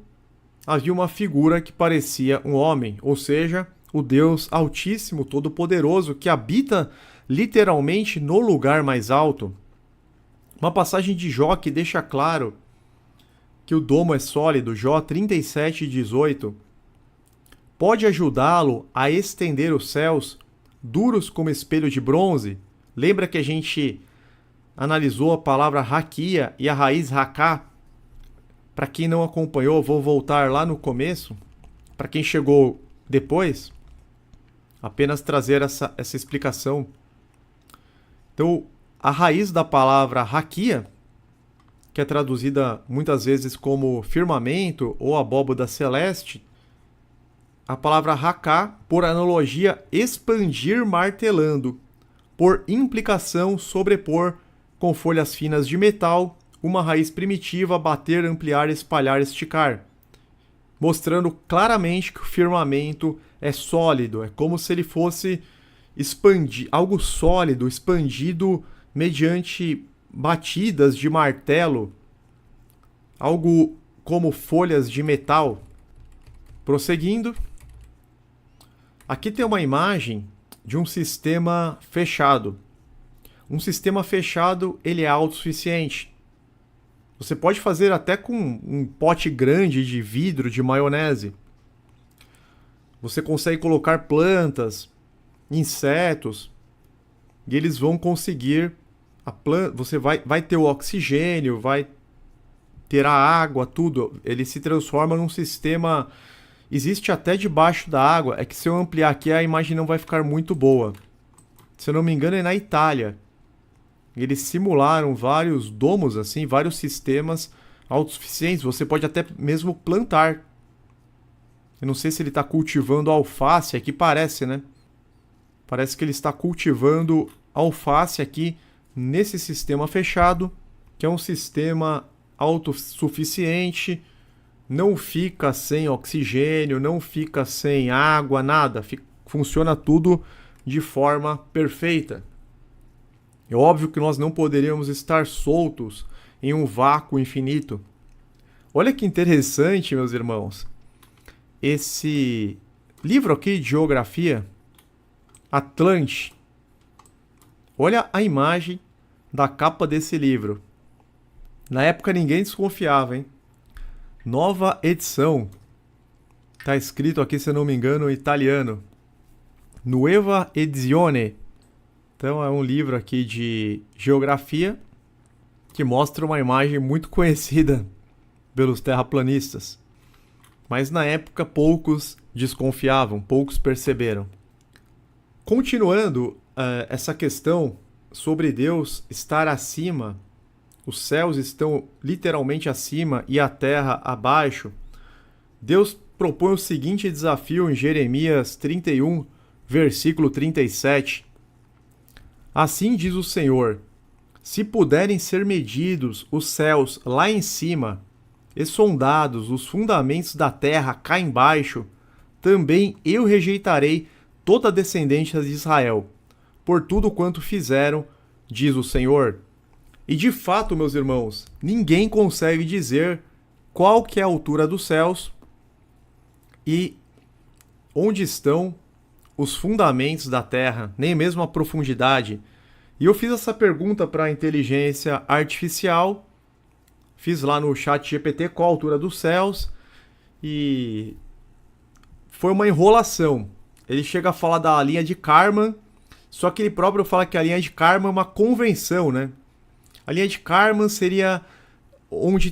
havia uma figura que parecia um homem, ou seja, o Deus Altíssimo, Todo-Poderoso, que habita literalmente no lugar mais alto. Uma passagem de Jó que deixa claro que o domo é sólido, Jó 37:18, pode ajudá-lo a estender os céus, duros como espelho de bronze. Lembra que a gente analisou a palavra raquia e a raiz racá? Para quem não acompanhou, vou voltar lá no começo. Para quem chegou depois, apenas trazer essa explicação. Então, a raiz da palavra raquia, que é traduzida muitas vezes como firmamento ou abóboda celeste, a palavra haká, por analogia, expandir martelando, por implicação, sobrepor, com folhas finas de metal, uma raiz primitiva, bater, ampliar, espalhar, esticar. Mostrando claramente que o firmamento é sólido, é como se ele fosse algo sólido, expandido mediante batidas de martelo, algo como folhas de metal. Prosseguindo, aqui tem uma imagem de um sistema fechado. Um sistema fechado, ele é autossuficiente. Você pode fazer até com um pote grande de vidro de maionese. Você consegue colocar plantas, insetos, e eles vão conseguir você vai ter o oxigênio, vai ter a água, tudo. Ele se transforma num sistema. Existe até debaixo da água. É que se eu ampliar aqui a imagem não vai ficar muito boa. Se eu não me engano é na Itália. Eles simularam vários domos assim, vários sistemas autossuficientes. Você pode até mesmo plantar. Eu não sei se ele está cultivando alface aqui, parece, né? Parece que ele está cultivando alface aqui nesse sistema fechado, que é um sistema autossuficiente, não fica sem oxigênio, não fica sem água, nada. Funciona tudo de forma perfeita. É óbvio que nós não poderíamos estar soltos em um vácuo infinito. Olha que interessante, meus irmãos. Esse livro aqui de geografia, Atlante. Olha a imagem da capa desse livro. Na época ninguém desconfiava, hein? Nova edição. Tá escrito aqui, se eu não me engano, em italiano. Nuova edizione. Então é um livro aqui de geografia que mostra uma imagem muito conhecida pelos terraplanistas. Mas na época poucos desconfiavam, poucos perceberam. Continuando essa questão sobre Deus estar acima, os céus estão literalmente acima e a terra abaixo, Deus propõe o seguinte desafio em Jeremias 31, versículo 37. Assim diz o Senhor: se puderem ser medidos os céus lá em cima e sondados os fundamentos da terra cá embaixo, também eu rejeitarei toda a descendência de Israel, por tudo quanto fizeram, diz o Senhor. E de fato, meus irmãos, ninguém consegue dizer qual que é a altura dos céus e onde estão os fundamentos da terra, nem mesmo a profundidade. E eu fiz essa pergunta para a inteligência artificial, fiz lá no chat GPT qual a altura dos céus, e foi uma enrolação. Ele chega a falar da linha de Kármán, só que ele próprio fala que a linha de Kármán é uma convenção, né? A linha de Kármán seria onde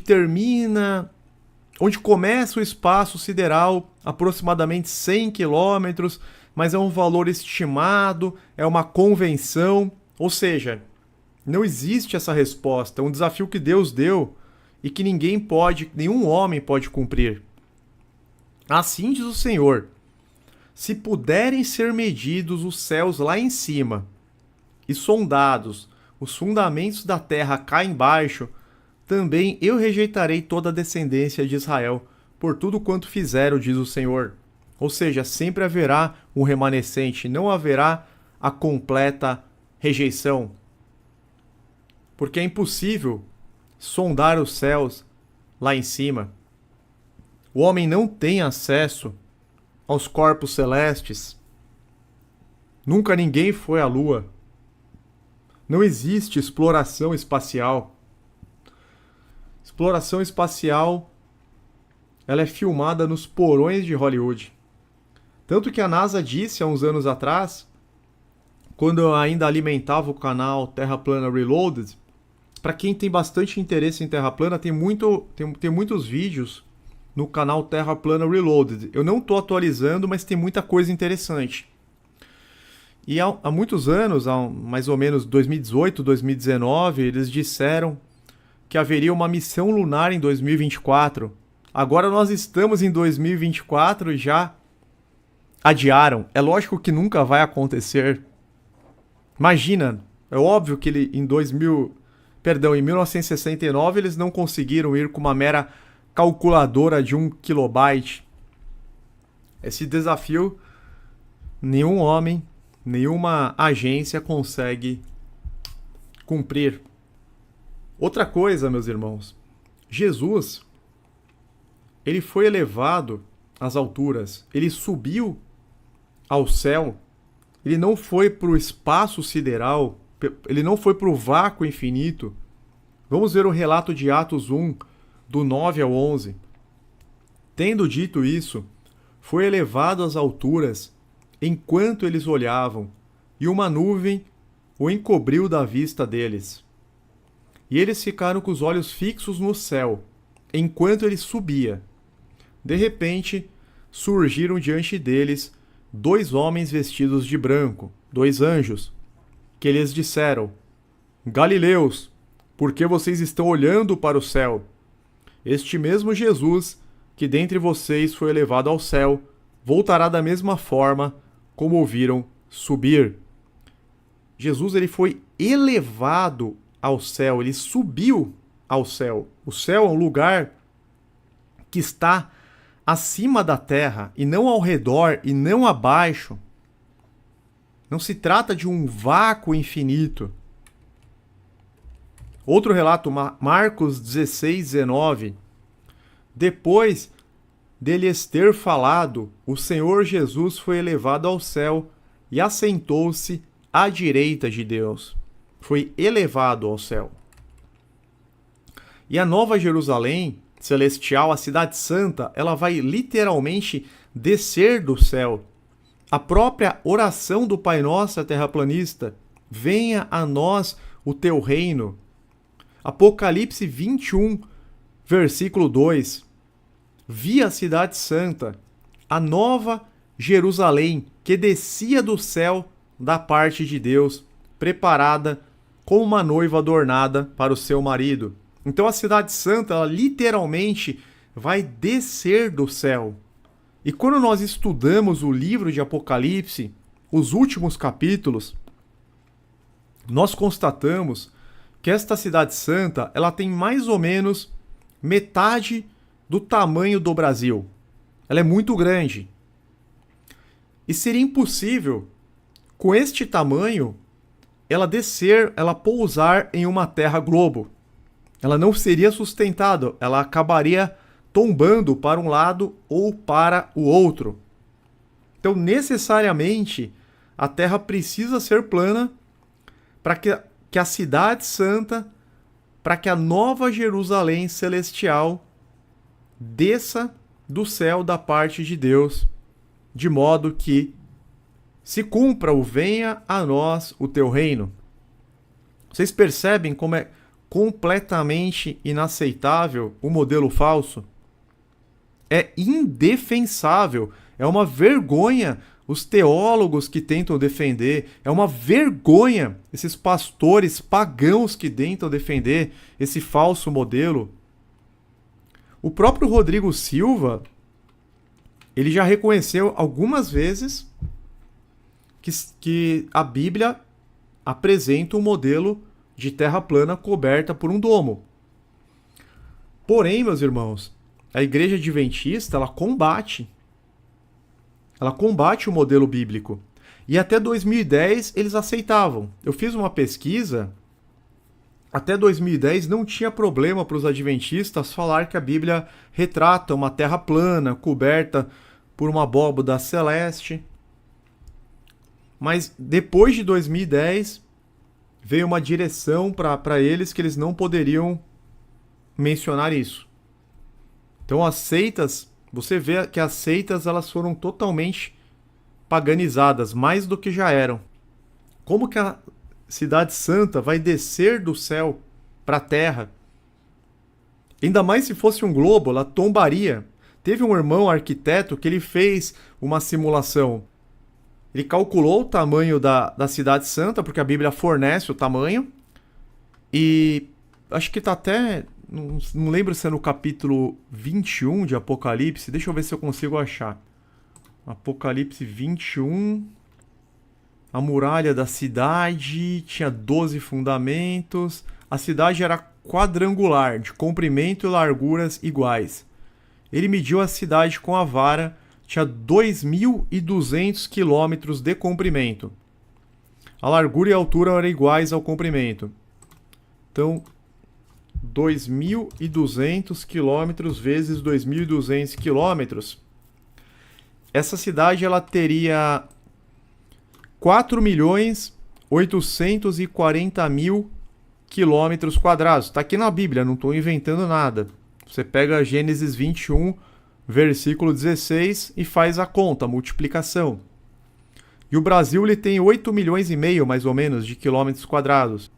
começa o espaço sideral, aproximadamente 100 quilômetros, mas é um valor estimado, é uma convenção, ou seja, não existe essa resposta, é um desafio que Deus deu e que nenhum homem pode cumprir. Assim diz o Senhor: se puderem ser medidos os céus lá em cima e sondados os fundamentos da terra cá embaixo, também eu rejeitarei toda a descendência de Israel, por tudo quanto fizeram, diz o Senhor. Ou seja, sempre haverá um remanescente, não haverá a completa rejeição. Porque é impossível sondar os céus lá em cima. O homem não tem acesso aos corpos celestes. Nunca ninguém foi à Lua. Não existe exploração espacial. Exploração espacial, ela é filmada nos porões de Hollywood. Tanto que a NASA disse há uns anos atrás, quando eu ainda alimentava o canal Terra Plana Reloaded, para quem tem bastante interesse em Terra Plana, tem muitos vídeos no canal Terra Plana Reloaded. Eu não estou atualizando, mas tem muita coisa interessante. E há muitos anos, mais ou menos 2018, 2019, eles disseram que haveria uma missão lunar em 2024. Agora nós estamos em 2024 e já adiaram. É lógico que nunca vai acontecer. Imagina, é óbvio que ele em 1969 eles não conseguiram ir com uma mera calculadora de 1 kilobyte. Esse desafio nenhum homem, nenhuma agência consegue cumprir. Outra coisa, meus irmãos, Jesus, ele foi elevado às alturas, ele subiu ao céu, ele não foi para o espaço sideral, ele não foi para o vácuo infinito. Vamos ver o relato de Atos 1, do 9 ao 11. Tendo dito isso, foi elevado às alturas enquanto eles olhavam, e uma nuvem o encobriu da vista deles. E eles ficaram com os olhos fixos no céu, enquanto ele subia. De repente, surgiram diante deles 2 homens vestidos de branco, 2 anjos, que lhes disseram: Galileus, por que vocês estão olhando para o céu? Este mesmo Jesus, que dentre vocês foi elevado ao céu, voltará da mesma forma como o viram subir. Jesus, ele foi elevado ao céu, ele subiu ao céu. O céu é um lugar que está acima da terra e não ao redor e não abaixo. Não se trata de um vácuo infinito. Outro relato, Marcos 16, 19. Depois deles ter falado, o Senhor Jesus foi elevado ao céu e assentou-se à direita de Deus. Foi elevado ao céu. E a Nova Jerusalém celestial, a Cidade Santa, ela vai literalmente descer do céu. A própria oração do Pai Nosso terraplanista: venha a nós o teu reino. Apocalipse 21, versículo 2. Vi a Cidade Santa, a Nova Jerusalém, que descia do céu da parte de Deus, preparada como uma noiva adornada para o seu marido. Então a Cidade Santa, ela literalmente vai descer do céu. E quando nós estudamos o livro de Apocalipse, os últimos capítulos, nós constatamos que esta Cidade Santa, ela tem mais ou menos metade do tamanho do Brasil. Ela é muito grande. E seria impossível, com este tamanho, ela descer, ela pousar em uma terra globo. Ela não seria sustentada, ela acabaria tombando para um lado ou para o outro. Então, necessariamente, a Terra precisa ser plana para que a Cidade Santa, para que a Nova Jerusalém celestial desça do céu da parte de Deus, de modo que se cumpra o venha a nós o teu reino. Vocês percebem como é completamente inaceitável o modelo falso? É indefensável, é uma vergonha os teólogos que tentam defender, é uma vergonha esses pastores pagãos que tentam defender esse falso modelo. O próprio Rodrigo Silva, ele já reconheceu algumas vezes que a Bíblia apresenta um modelo de terra plana coberta por um domo. Porém, meus irmãos, a Igreja Adventista, ela combate o modelo bíblico. E até 2010 eles aceitavam. Eu fiz uma pesquisa, até 2010 não tinha problema para os adventistas falar que a Bíblia retrata uma terra plana, coberta por uma abóbada celeste. Mas depois de 2010 veio uma direção para eles que eles não poderiam mencionar isso. Então as seitas, você vê que as seitas elas foram totalmente paganizadas, mais do que já eram. Como que a Cidade Santa vai descer do céu para a terra? Ainda mais se fosse um globo, ela tombaria. Teve um irmão arquiteto que ele fez uma simulação. Ele calculou o tamanho da Cidade Santa, porque a Bíblia fornece o tamanho. E acho que está até... Não lembro se é no capítulo 21 de Apocalipse. Deixa eu ver se eu consigo achar. Apocalipse 21. A muralha da cidade tinha 12 fundamentos. A cidade era quadrangular, de comprimento e larguras iguais. Ele mediu a cidade com a vara, tinha 2.200 quilômetros de comprimento. A largura e a altura eram iguais ao comprimento. Então, 2.200 quilômetros vezes 2.200 quilômetros. Essa cidade ela teria 4.840.000 quilômetros quadrados. Está aqui na Bíblia, não estou inventando nada. Você pega Gênesis 21, versículo 16 e faz a conta, a multiplicação. E o Brasil ele tem 8,5 milhões, mais ou menos, de quilômetros quadrados.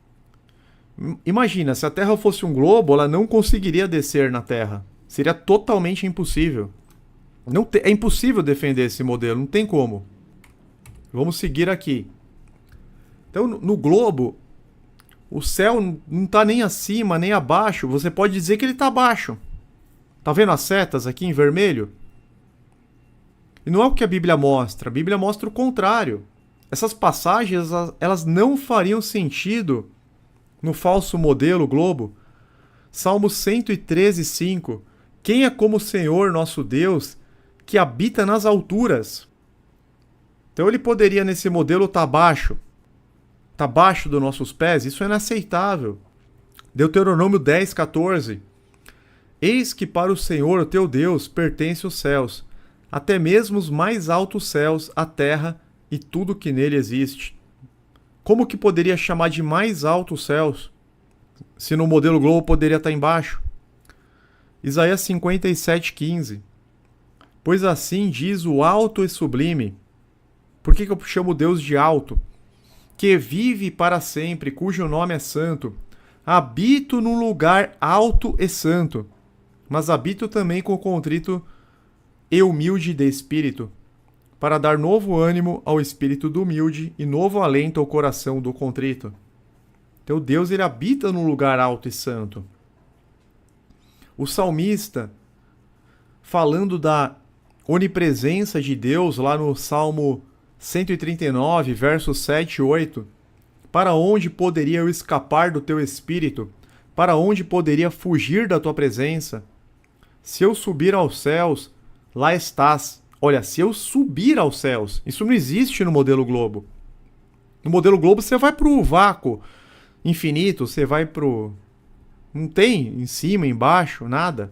Imagina, se a Terra fosse um globo, ela não conseguiria descer na Terra. Seria totalmente impossível. É impossível defender esse modelo, não tem como. Vamos seguir aqui. Então, no globo, o céu não está nem acima, nem abaixo. Você pode dizer que ele está abaixo. Tá vendo as setas aqui em vermelho? E não é o que a Bíblia mostra. A Bíblia mostra o contrário. Essas passagens, elas não fariam sentido no falso modelo globo. Salmo 113:5. Quem é como o Senhor, nosso Deus, que habita nas alturas? Então ele poderia, nesse modelo, estar abaixo. Está abaixo dos nossos pés. Isso é inaceitável. Deuteronômio 10:14. Eis que para o Senhor, o teu Deus, pertence os céus, até mesmo os mais altos céus, a terra e tudo que nele existe. Como que poderia chamar de mais altos céus, se no modelo globo poderia estar embaixo? Isaías 57:15. Pois assim diz o alto e sublime. Por que eu chamo Deus de alto? Que vive para sempre, cujo nome é santo. Habito num lugar alto e santo, mas habito também com o contrito e humilde de espírito, para dar novo ânimo ao espírito do humilde e novo alento ao coração do contrito. Então Deus ele habita num lugar alto e santo. O salmista, falando da onipresença de Deus, lá no Salmo 139, versos 7 e 8, para onde poderia eu escapar do teu espírito? Para onde poderia fugir da tua presença? Se eu subir aos céus, lá estás. Olha, se eu subir aos céus, isso não existe no modelo globo. No modelo globo você vai para o vácuo infinito, você vai para o... Não tem em cima, embaixo, nada.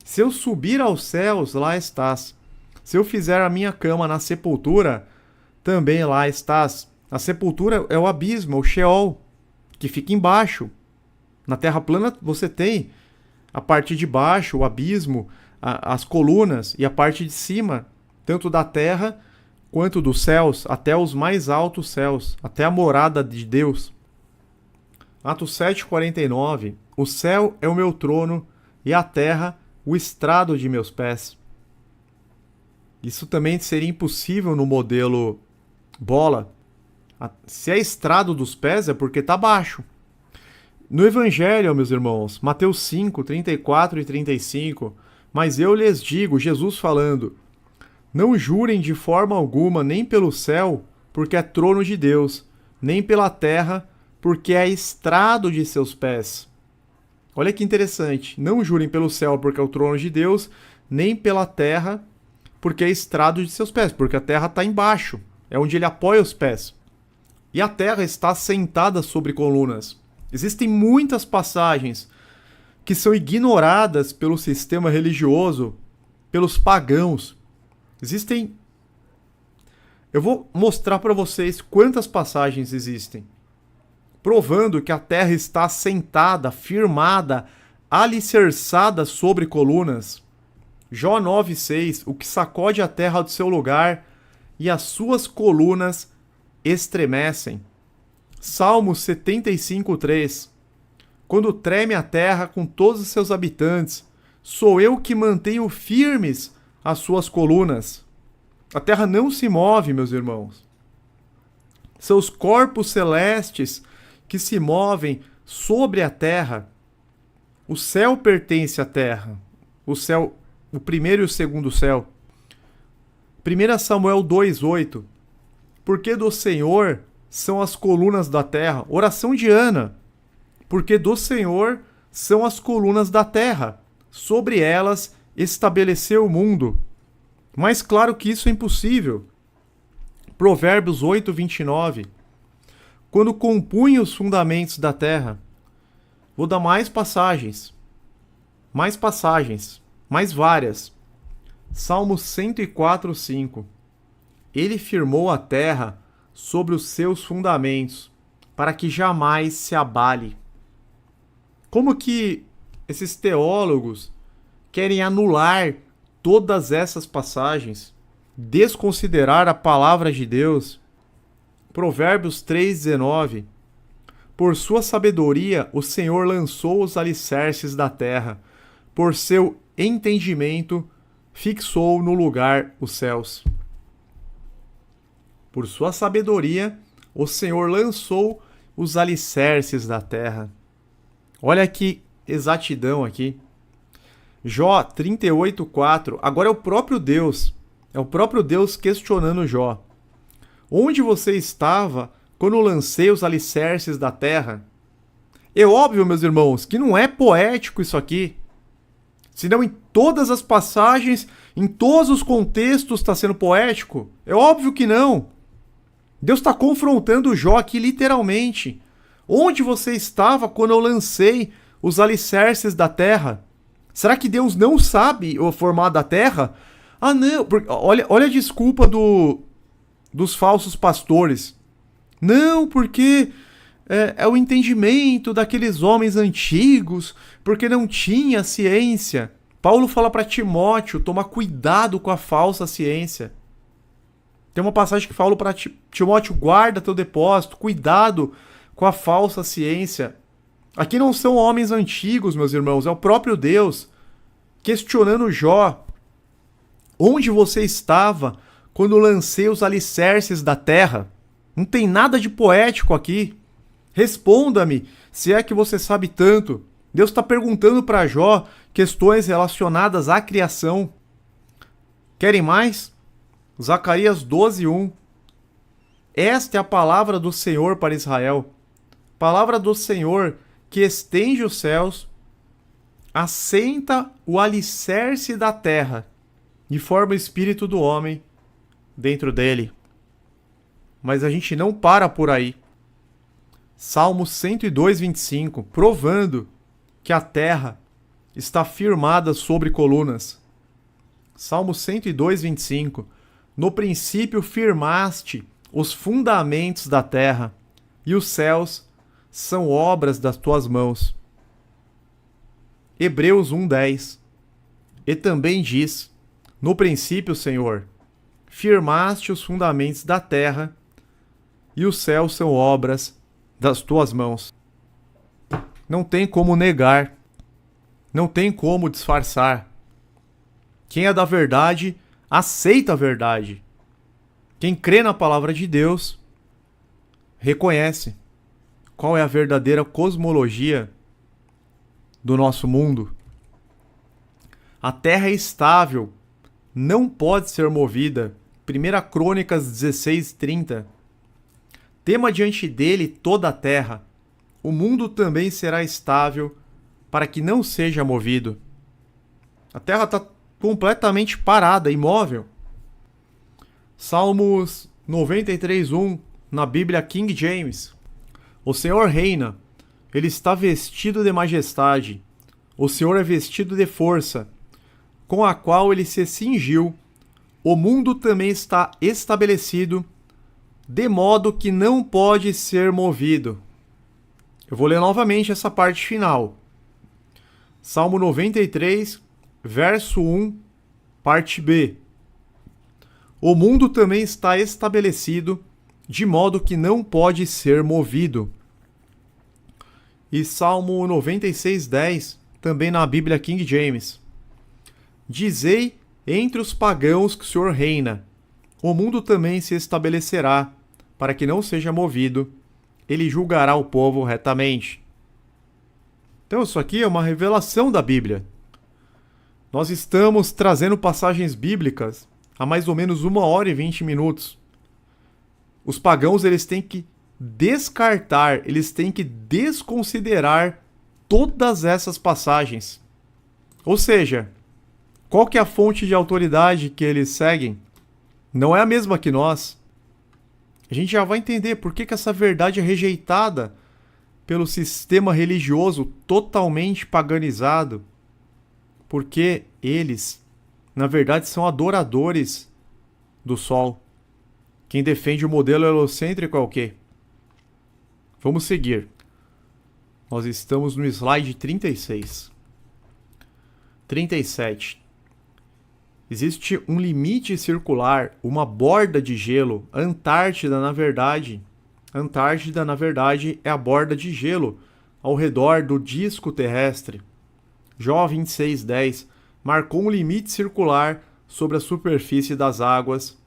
Se eu subir aos céus, lá estás. Se eu fizer a minha cama na sepultura, também lá estás. A sepultura é o abismo, é o Sheol, que fica embaixo. Na Terra plana você tem a parte de baixo, o abismo, as colunas, e a parte de cima, tanto da terra quanto dos céus, até os mais altos céus, até a morada de Deus. Atos 7:49. O céu é o meu trono e a terra o estrado de meus pés. Isso também seria impossível no modelo bola. Se é estrado dos pés é porque está baixo. No Evangelho, meus irmãos, Mateus 5, 34 e 35, mas eu lhes digo, Jesus falando, não jurem de forma alguma nem pelo céu, porque é trono de Deus, nem pela terra, porque é estrado de seus pés. Olha que interessante, não jurem pelo céu, porque é o trono de Deus, nem pela terra, porque é estrado de seus pés, porque a terra está embaixo, é onde ele apoia os pés. E a terra está assentada sobre colunas. Existem muitas passagens que são ignoradas pelo sistema religioso, pelos pagãos. Eu vou mostrar para vocês quantas passagens existem, provando que a terra está assentada, firmada, alicerçada sobre colunas. Jó 9:6, o que sacode a terra do seu lugar e as suas colunas estremecem. Salmo 75:3, quando treme a terra com todos os seus habitantes, sou eu que mantenho firmes as suas colunas. A terra não se move, meus irmãos. São os corpos celestes que se movem sobre a terra. O céu pertence à terra. O céu, o primeiro e o segundo céu. 1 Samuel 2:8. Porque do Senhor são as colunas da terra. Oração de Ana. Porque do Senhor são as colunas da terra. Sobre elas estabeleceu o mundo. Mas claro que isso é impossível. Provérbios 8:29. Quando compunha os fundamentos da terra. Vou dar mais passagens. Mais várias. Salmo 104:5. Ele firmou a terra sobre os seus fundamentos, para que jamais se abale. Como que esses teólogos querem anular todas essas passagens, desconsiderar a palavra de Deus? Provérbios 3:19. Por sua sabedoria o Senhor lançou os alicerces da terra, por seu entendimento fixou no lugar os céus. Por sua sabedoria o Senhor lançou os alicerces da terra. Olha que exatidão aqui. Jó 38:4. Agora é o próprio Deus. É o próprio Deus questionando Jó. Onde você estava quando lancei os alicerces da terra? É óbvio, meus irmãos, que não é poético isso aqui. Senão em todas as passagens, em todos os contextos está sendo poético. É óbvio que não. Deus está confrontando Jó aqui literalmente. Onde você estava quando eu lancei os alicerces da terra? Será que Deus não sabe o formato da terra? Ah, não. Olha a desculpa dos falsos pastores. Não, porque é o entendimento daqueles homens antigos, porque não tinha ciência. Paulo fala para Timóteo tomar cuidado com a falsa ciência. Tem uma passagem que fala para Timóteo: guarda teu depósito, cuidado com a falsa ciência. Aqui não são homens antigos, meus irmãos, é o próprio Deus questionando Jó. Onde você estava quando lancei os alicerces da terra? Não tem nada de poético aqui. Responda-me, se é que você sabe tanto. Deus está perguntando para Jó questões relacionadas à criação. Querem mais? Zacarias 12:1. Esta é a palavra do Senhor para Israel. Palavra do Senhor que estende os céus, assenta o alicerce da terra e forma o espírito do homem dentro dele. Mas a gente não para por aí. Salmo 102:25, provando que a terra está firmada sobre colunas. Salmo 102:25, no princípio firmaste os fundamentos da terra, e os céus são obras das tuas mãos. Hebreus 1:10, e também diz: no princípio, Senhor, firmaste os fundamentos da terra, e os céus são obras das tuas mãos. Não tem como negar, não tem como disfarçar. Quem é da verdade, aceita a verdade. Quem crê na palavra de Deus, reconhece qual é a verdadeira cosmologia do nosso mundo. A terra é estável, não pode ser movida. 1 Crônicas 16:30. Tema diante dele toda a terra. O mundo também será estável, para que não seja movido. A terra está completamente parada, imóvel. Salmos 93:1, na Bíblia King James. O Senhor reina, ele está vestido de majestade. O Senhor é vestido de força, com a qual ele se cingiu. O mundo também está estabelecido, de modo que não pode ser movido. Eu vou ler novamente essa parte final. Salmo 93, verso 1, parte B. O mundo também está estabelecido, de modo que não pode ser movido. E Salmo 96:10, também na Bíblia King James. Dizei entre os pagãos que o Senhor reina. O mundo também se estabelecerá, para que não seja movido. Ele julgará o povo retamente. Então isso aqui é uma revelação da Bíblia. Nós estamos trazendo passagens bíblicas há mais ou menos 1h20. Os pagãos eles têm que descartar, eles têm que desconsiderar todas essas passagens. Ou seja, qual que é a fonte de autoridade que eles seguem? Não é a mesma que nós. A gente já vai entender por que essa verdade é rejeitada pelo sistema religioso totalmente paganizado. Porque eles, na verdade, são adoradores do Sol. Quem defende o modelo helocêntrico é o quê? Vamos seguir. Nós estamos no slide 36. 37. Existe um limite circular, uma borda de gelo. Antártida, na verdade, é a borda de gelo ao redor do disco terrestre. Jó 26:10 marcou um limite circular sobre a superfície das águas,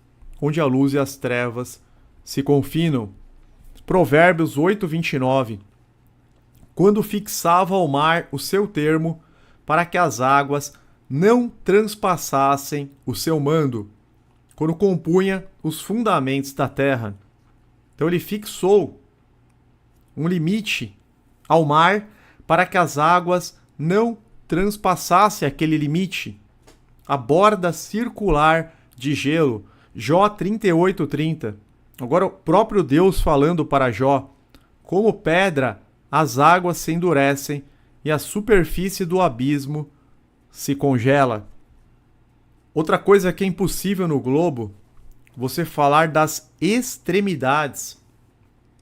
onde a luz e as trevas se confinam. Provérbios 8:29 quando fixava ao mar o seu termo, para que as águas não transpassassem o seu mando, quando compunha os fundamentos da terra. Então ele fixou um limite ao mar para que as águas não transpassassem aquele limite. A borda circular de gelo. Jó 38:30. Agora o próprio Deus falando para Jó: como pedra as águas se endurecem e a superfície do abismo se congela. Outra coisa que é impossível no globo, você falar das extremidades.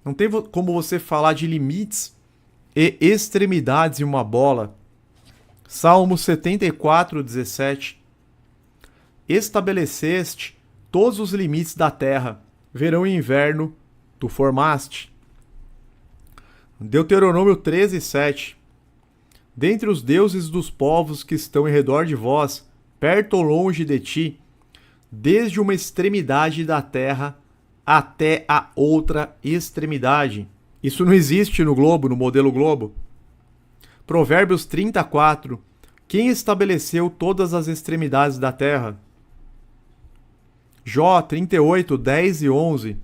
Não tem como você falar de limites e extremidades em uma bola. Salmo 74:17. Estabeleceste todos os limites da terra, verão e inverno tu formaste. Deuteronômio 13:7. Dentre os deuses dos povos que estão em redor de vós, perto ou longe de ti, desde uma extremidade da terra até a outra extremidade. Isso não existe no globo, no modelo globo. Provérbios 34. Quem estabeleceu todas as extremidades da terra? Jó 38:10 e 11.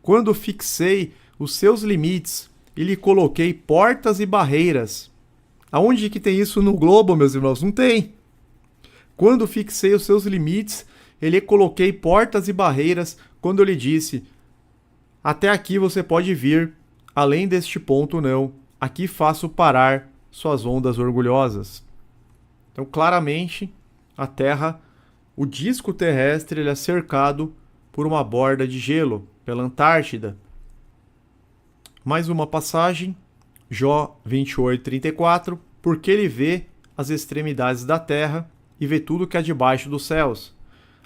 Quando fixei os seus limites e lhe coloquei portas e barreiras. Aonde que tem isso no globo, meus irmãos? Não tem. Quando fixei os seus limites, e lhe coloquei portas e barreiras, quando eu lhe disse: até aqui você pode vir, além deste ponto não. Aqui faço parar suas ondas orgulhosas. Então, claramente, a Terra, o disco terrestre, ele é cercado por uma borda de gelo, pela Antártida. Mais uma passagem, Jó 28:34, porque ele vê as extremidades da terra e vê tudo que há debaixo dos céus.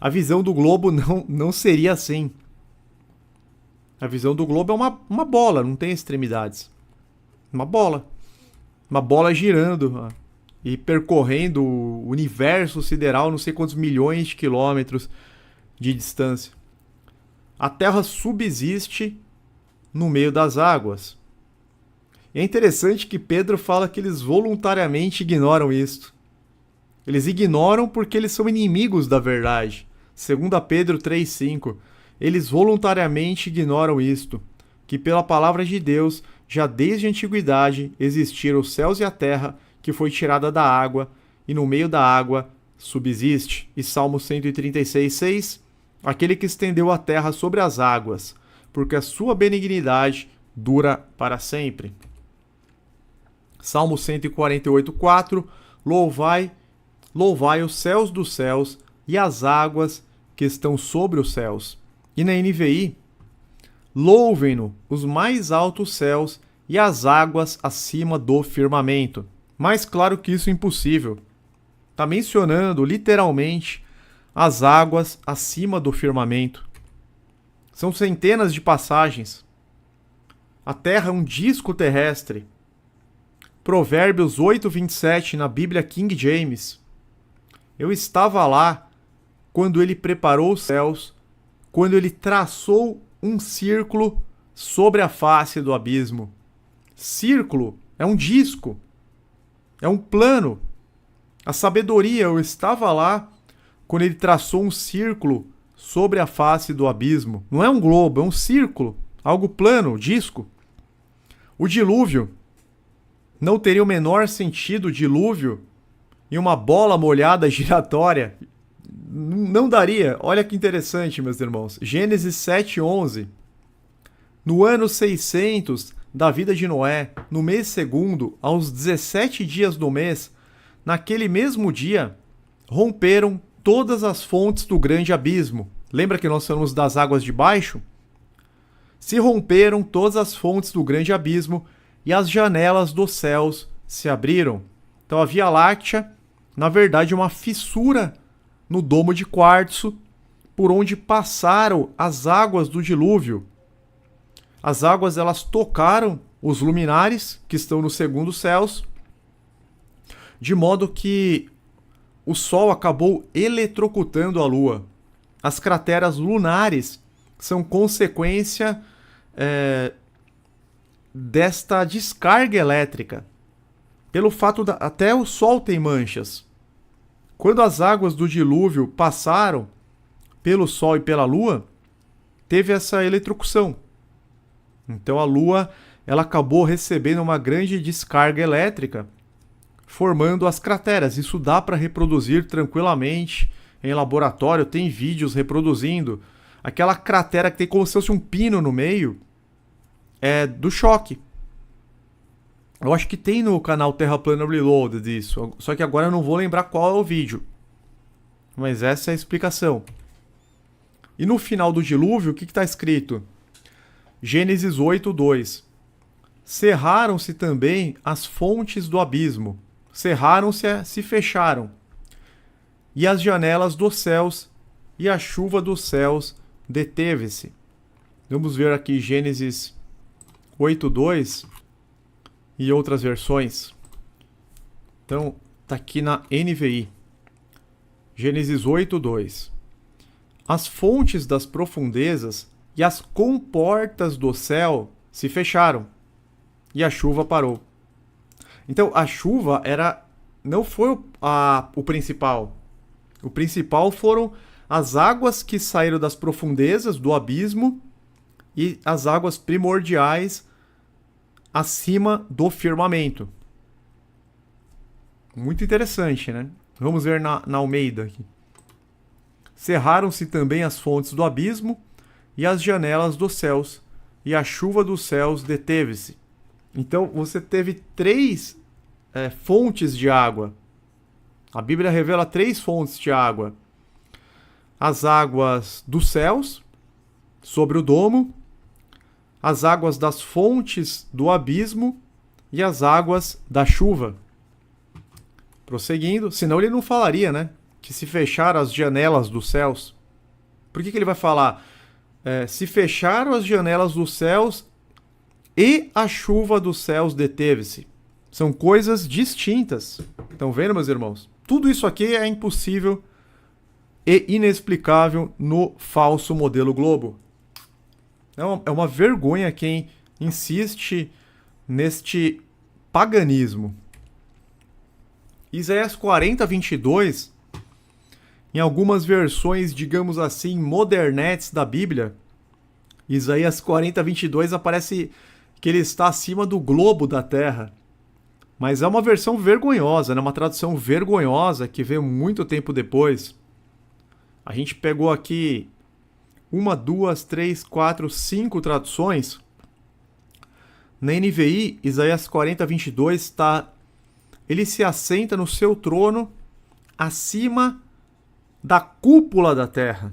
A visão do globo não seria assim. A visão do globo é uma bola, não tem extremidades. Uma bola. Uma bola girando e percorrendo o universo sideral, não sei quantos milhões de quilômetros de distância. A Terra subsiste no meio das águas. E é interessante que Pedro fala que eles voluntariamente ignoram isto. Eles ignoram porque eles são inimigos da verdade. 2 Pedro 3,5. Eles voluntariamente ignoram isto, que pela palavra de Deus, já desde a antiguidade, existiram os céus e a terra, que foi tirada da água, e no meio da água subsiste. E Salmo 136,6. Aquele que estendeu a terra sobre as águas, porque a sua benignidade dura para sempre. Salmo 148:4. Louvai os céus dos céus e as águas que estão sobre os céus. E na NVI, louvem-no os mais altos céus e as águas acima do firmamento. Mais claro que isso é impossível. Está mencionando literalmente as águas acima do firmamento. São centenas de passagens. A Terra é um disco terrestre. Provérbios 8:27 na Bíblia King James. Eu estava lá quando ele preparou os céus, quando ele traçou um círculo sobre a face do abismo. Círculo é um disco, é um plano. A sabedoria, eu estava lá quando ele traçou um círculo sobre a face do abismo. Não é um globo, é um círculo, algo plano, disco. O dilúvio não teria o menor sentido, dilúvio em uma bola molhada giratória. Não daria. Olha que interessante, meus irmãos. Gênesis 7:11. No ano 600 da vida de Noé, no mês segundo, aos 17 dias do mês, naquele mesmo dia, romperam todas as fontes do grande abismo. Lembra que nós falamos das águas de baixo? Se romperam todas as fontes do grande abismo e as janelas dos céus se abriram. Então a Via Láctea, na verdade, é uma fissura no domo de quartzo por onde passaram as águas do dilúvio. As águas elas tocaram os luminares que estão nos segundos céus, de modo que o Sol acabou eletrocutando a Lua. As crateras lunares são consequência desta descarga elétrica. Pelo fato até o Sol tem manchas. Quando as águas do dilúvio passaram pelo Sol e pela Lua, teve essa eletrocução. Então a Lua ela acabou recebendo uma grande descarga elétrica, formando as crateras. Isso dá para reproduzir tranquilamente em laboratório, tem vídeos reproduzindo. Aquela cratera que tem como se fosse um pino no meio, é do choque. Eu acho que tem no canal Terra Plana Reloaded isso, só que agora eu não vou lembrar qual é o vídeo. Mas essa é a explicação. E no final do dilúvio, o que está escrito? Gênesis 8:2. Cerraram-se também as fontes do abismo. Cerraram-se, se fecharam. E as janelas dos céus, e a chuva dos céus deteve-se. Vamos ver aqui Gênesis 8:2 e outras versões. Então, está aqui na NVI. Gênesis 8:2. As fontes das profundezas e as comportas do céu se fecharam, e a chuva parou. Então, a chuva não foi o principal. O principal foram as águas que saíram das profundezas do abismo e as águas primordiais acima do firmamento. Muito interessante, né? Vamos ver na Almeida aqui. Cerraram-se também as fontes do abismo e as janelas dos céus, e a chuva dos céus deteve-se. Então você teve três fontes de água. A Bíblia revela três fontes de água. As águas dos céus, sobre o domo, as águas das fontes do abismo e as águas da chuva. Prosseguindo, senão ele não falaria, né? Que se fecharam as janelas dos céus. Por que ele vai falar? Se fecharam as janelas dos céus e a chuva dos céus deteve-se. São coisas distintas. Estão vendo, meus irmãos? Tudo isso aqui é impossível e inexplicável no falso modelo globo. É uma vergonha quem insiste neste paganismo. Isaías 40:22, em algumas versões, digamos assim, modernetes da Bíblia, Isaías 40:22 aparece que ele está acima do globo da Terra. Mas é uma versão vergonhosa, né? Uma tradução vergonhosa que veio muito tempo depois. A gente pegou aqui 1, 2, 3, 4, 5 traduções. Na NVI, Isaías 40:22 está: ele se assenta no seu trono acima da cúpula da terra.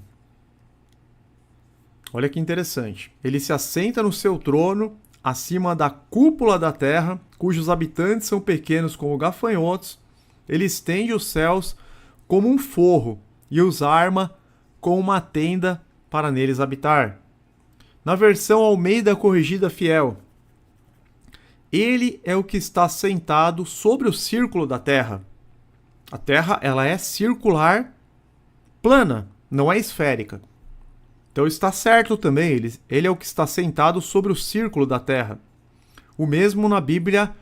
Olha que interessante. Ele se assenta no seu trono acima da cúpula da terra, cujos habitantes são pequenos como gafanhotos. Ele estende os céus como um forro e os arma com uma tenda para neles habitar. Na versão Almeida Corrigida Fiel, ele é o que está sentado sobre o círculo da terra. A terra ela é circular, plana, não é esférica. Então está certo também, ele é o que está sentado sobre o círculo da terra. O mesmo na Bíblia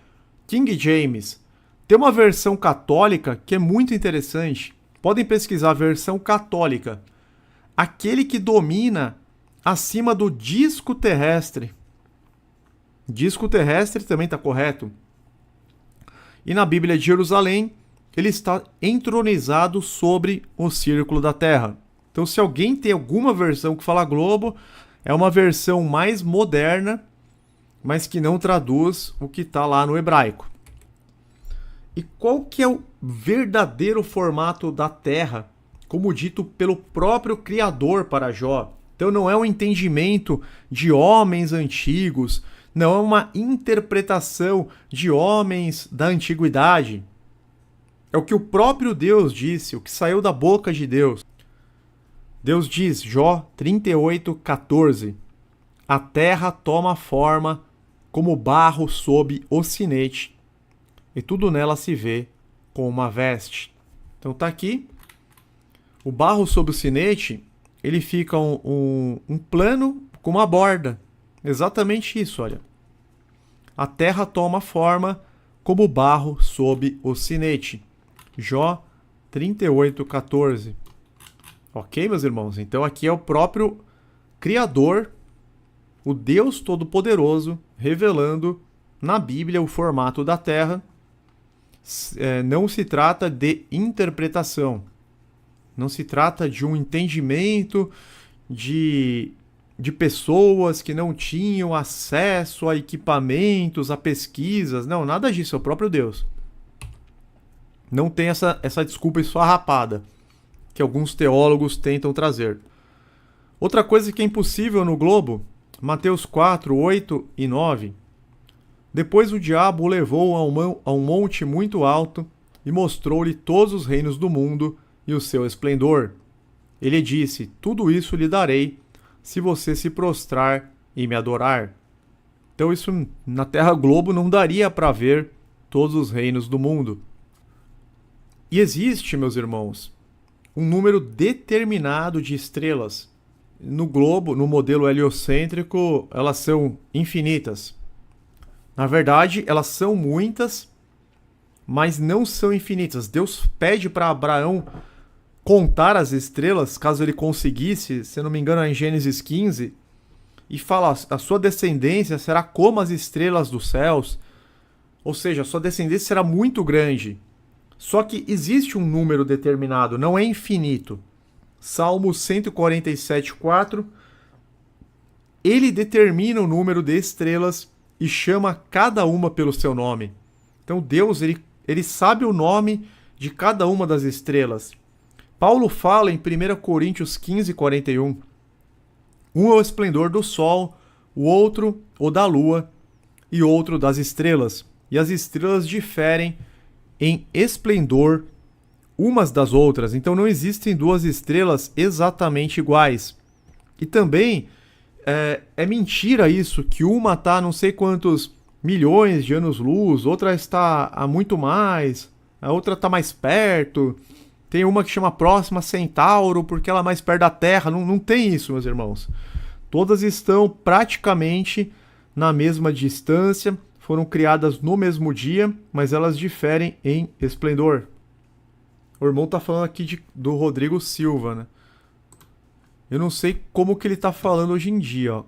King James. Tem uma versão católica que é muito interessante, Podem pesquisar a versão católica. Aquele que domina acima do disco terrestre. Disco terrestre também está correto. E na Bíblia de Jerusalém, ele está entronizado sobre o círculo da terra. Então, se alguém tem alguma versão que fala globo, é uma versão mais moderna, mas que não traduz o que está lá no hebraico. E qual que é o verdadeiro formato da terra, como dito pelo próprio Criador para Jó? Então não é um entendimento de homens antigos, não é uma interpretação de homens da antiguidade. É o que o próprio Deus disse, o que saiu da boca de Deus. Deus diz, Jó 38:14, a terra toma forma como barro sob o sinete, e tudo nela se vê com uma veste. Então tá aqui, o barro sob o sinete, ele fica um plano com uma borda. Exatamente isso, olha. A terra toma forma como barro sob o sinete. Jó 38:14. Ok, meus irmãos? Então aqui é o próprio Criador, o Deus Todo-Poderoso, revelando na Bíblia o formato da terra. Não se trata de interpretação. Não se trata de um entendimento de pessoas que não tinham acesso a equipamentos, a pesquisas. Não, nada disso, é o próprio Deus. Não tem essa desculpa esfarrapada que alguns teólogos tentam trazer. Outra coisa que é impossível no globo, Mateus 4, 8 e 9. Depois o diabo o levou a um monte muito alto e mostrou-lhe todos os reinos do mundo e o seu esplendor. Ele disse, tudo isso lhe darei, se você se prostrar e me adorar. Então isso na Terra Globo não daria para ver todos os reinos do mundo. E existe, meus irmãos, um número determinado de estrelas. No globo, no modelo heliocêntrico, elas são infinitas. Na verdade, elas são muitas, mas não são infinitas. Deus pede para Abraão contar as estrelas, caso ele conseguisse, se não me engano é em Gênesis 15, e fala, a sua descendência será como as estrelas dos céus, ou seja, a sua descendência será muito grande. Só que existe um número determinado, não é infinito. Salmo 147:4, ele determina o número de estrelas e chama cada uma pelo seu nome. Então Deus, ele sabe o nome de cada uma das estrelas. Paulo fala em 1 Coríntios 15:41. Um é o esplendor do sol, o outro o da lua e outro das estrelas. E as estrelas diferem em esplendor umas das outras. Então não existem duas estrelas exatamente iguais. E também é mentira isso, que uma está a não sei quantos milhões de anos-luz, outra está a muito mais, a outra está mais perto. Tem uma que chama Próxima Centauro, porque ela é mais perto da Terra. Não tem isso, meus irmãos. Todas estão praticamente na mesma distância, foram criadas no mesmo dia, mas elas diferem em esplendor. O irmão tá falando aqui do Rodrigo Silva, né? Eu não sei como que ele tá falando hoje em dia, ó.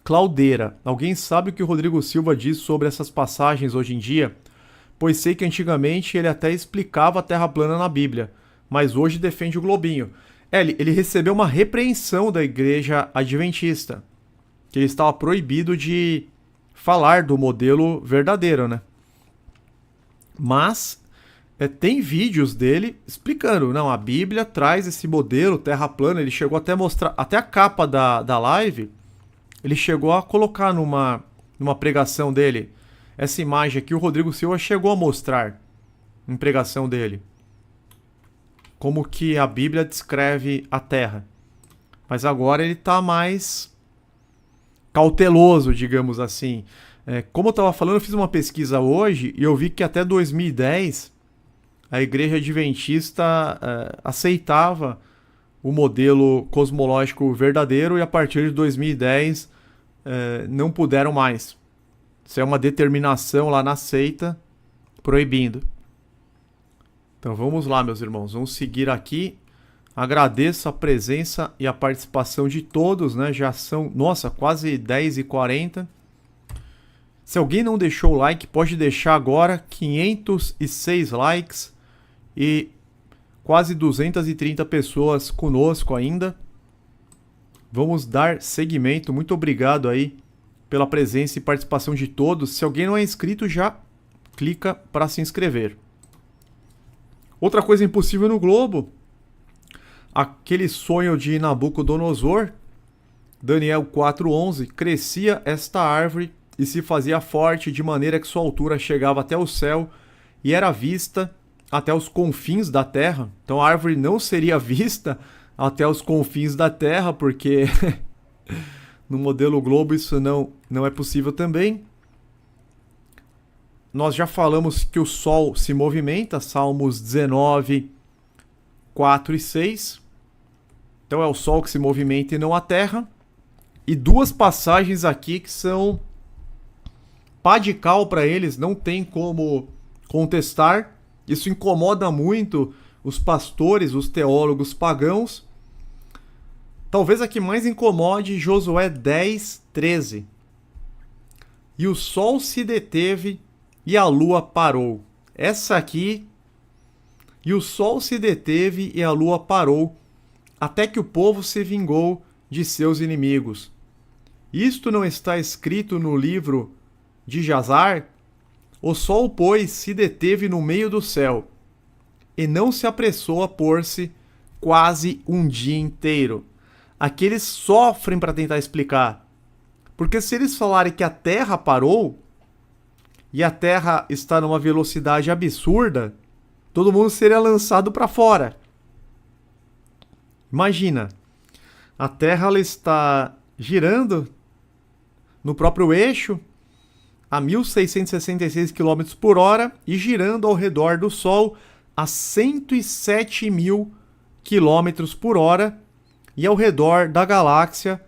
Claudeira. Alguém sabe o que o Rodrigo Silva diz sobre essas passagens hoje em dia? Pois sei que antigamente ele até explicava a Terra plana na Bíblia, mas hoje defende o globinho. Ele recebeu uma repreensão da Igreja Adventista, que ele estava proibido de falar do modelo verdadeiro, né? Mas tem vídeos dele explicando, não, a Bíblia traz esse modelo Terra plana. Ele chegou até a mostrar, até a capa da live, ele chegou a colocar numa pregação dele. Essa imagem aqui o Rodrigo Silva chegou a mostrar em pregação dele. Como que a Bíblia descreve a Terra. Mas agora ele está mais cauteloso, digamos assim. Como eu estava falando, eu fiz uma pesquisa hoje e eu vi que até 2010 a Igreja Adventista aceitava o modelo cosmológico verdadeiro e a partir de 2010 não puderam mais. Isso é uma determinação lá na seita proibindo. Então vamos lá, meus irmãos, vamos seguir aqui. Agradeço a presença e a participação de todos, né? Já são, nossa, quase 10h40. Se alguém não deixou o like, pode deixar agora. 506 likes e quase 230 pessoas conosco ainda. Vamos dar seguimento. Muito obrigado aí pela presença e participação de todos. Se alguém não é inscrito, já clica para se inscrever. Outra coisa impossível no globo, aquele sonho de Nabucodonosor, Daniel 4:11, crescia esta árvore e se fazia forte de maneira que sua altura chegava até o céu e era vista até os confins da terra. Então a árvore não seria vista até os confins da terra, porque no modelo globo isso não é possível também. Nós já falamos que o Sol se movimenta, Salmos 19, 4 e 6. Então é o Sol que se movimenta e não a Terra. E duas passagens aqui que são pá de cal para eles, não tem como contestar. Isso incomoda muito os pastores, os teólogos pagãos. Talvez a que mais incomode, Josué 10, 13. E o Sol se deteve e a lua parou. Essa aqui. E o sol se deteve e a lua parou, até que o povo se vingou de seus inimigos. Isto não está escrito no livro de Jazar? O sol, pois, se deteve no meio do céu, e não se apressou a pôr-se quase um dia inteiro. Aqui eles sofrem para tentar explicar. Porque se eles falarem que a Terra parou, e a Terra está numa velocidade absurda, todo mundo seria lançado para fora. Imagina, a Terra ela está girando no próprio eixo a 1.666 km por hora e girando ao redor do Sol a 107.000 km por hora e ao redor da galáxia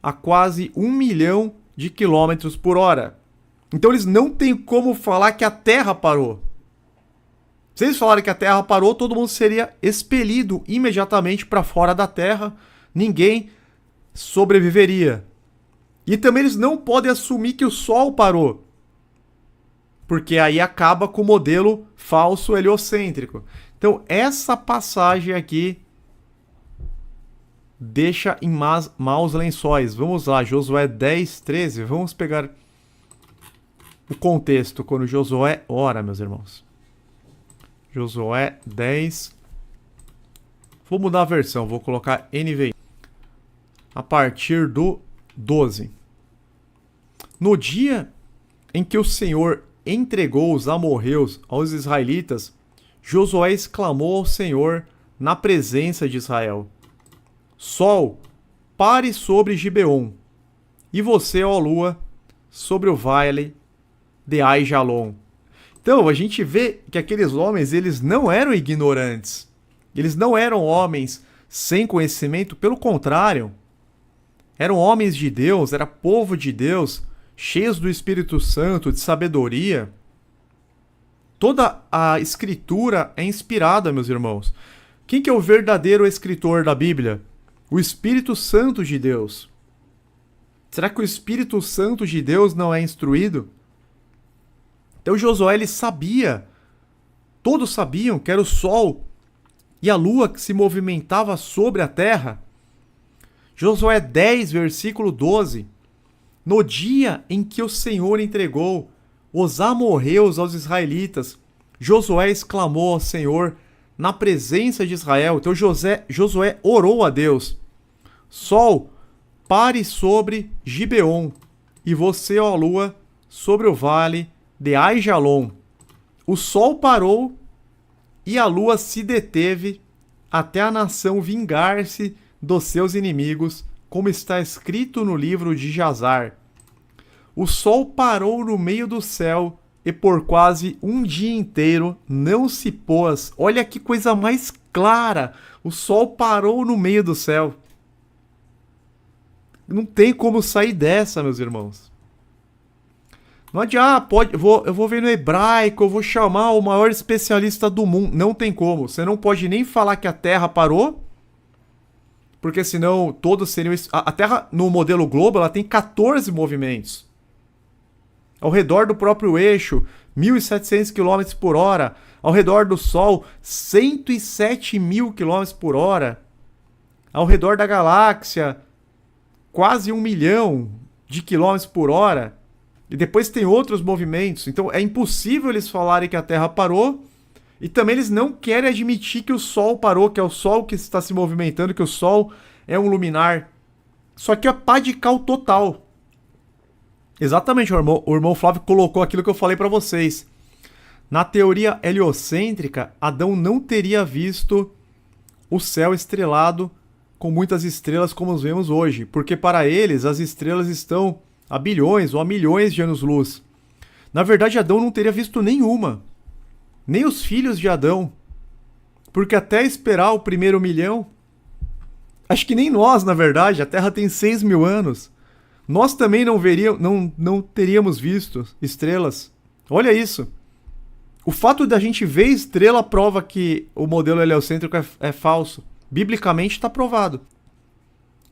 a quase 1 milhão de quilômetros por hora. Então eles não têm como falar que a Terra parou. Se eles falarem que a Terra parou, todo mundo seria expelido imediatamente para fora da Terra. Ninguém sobreviveria. E também eles não podem assumir que o Sol parou, porque aí acaba com o modelo falso heliocêntrico. Então essa passagem aqui deixa em maus lençóis. Vamos lá, Josué 10, 13. Vamos pegar o contexto quando Josué ora, meus irmãos. Josué 10. Vou mudar a versão, vou colocar NVI. A partir do 12. No dia em que o Senhor entregou os amorreus aos israelitas, Josué exclamou ao Senhor na presença de Israel: Sol, pare sobre Gibeon, e você, ó lua, sobre o vale de Aijalon. Então, a gente vê que aqueles homens, eles não eram ignorantes. Eles não eram homens sem conhecimento, pelo contrário. Eram homens de Deus, era povo de Deus, cheios do Espírito Santo, de sabedoria. Toda a escritura é inspirada, meus irmãos. Quem que é o verdadeiro escritor da Bíblia? O Espírito Santo de Deus. Será que o Espírito Santo de Deus não é instruído? Então Josué ele sabia, todos sabiam que era o sol e a lua que se movimentava sobre a terra. Josué 10, versículo 12. No dia em que o Senhor entregou os amorreus aos israelitas, Josué exclamou ao Senhor na presença de Israel. Então Josué orou a Deus: Sol, pare sobre Gibeon, e você, ó lua, sobre o vale de Aijalon. O sol parou e a lua se deteve até a nação vingar-se dos seus inimigos, como está escrito no livro de Jazar. O sol parou no meio do céu e por quase um dia inteiro não se pôs. Olha que coisa mais clara! O sol parou no meio do céu. Não tem como sair dessa, meus irmãos. Não adianta, eu vou ver no hebraico, eu vou chamar o maior especialista do mundo. Não tem como. Você não pode nem falar que a Terra parou, porque senão todos seriam... A Terra, no modelo globo, ela tem 14 movimentos. Ao redor do próprio eixo, 1.700 km por hora. Ao redor do Sol, 107.000 km por hora. Ao redor da galáxia, quase 1 milhão de quilômetros por hora. E depois tem outros movimentos. Então é impossível eles falarem que a Terra parou. E também eles não querem admitir que o Sol parou, que é o Sol que está se movimentando, que o Sol é um luminar. Só que é pá de cal total. Exatamente, o irmão Flávio colocou aquilo que eu falei para vocês. Na teoria heliocêntrica, Adão não teria visto o céu estrelado com muitas estrelas como os vemos hoje, porque para eles as estrelas estão a bilhões ou a milhões de anos-luz. Na verdade, Adão não teria visto nenhuma, nem os filhos de Adão, porque até esperar o primeiro milhão, acho que nem nós, na verdade, a Terra tem 6.000 anos, nós também não teríamos visto estrelas. Olha isso. O fato da gente ver estrela prova que o modelo heliocêntrico é falso. Biblicamente está provado.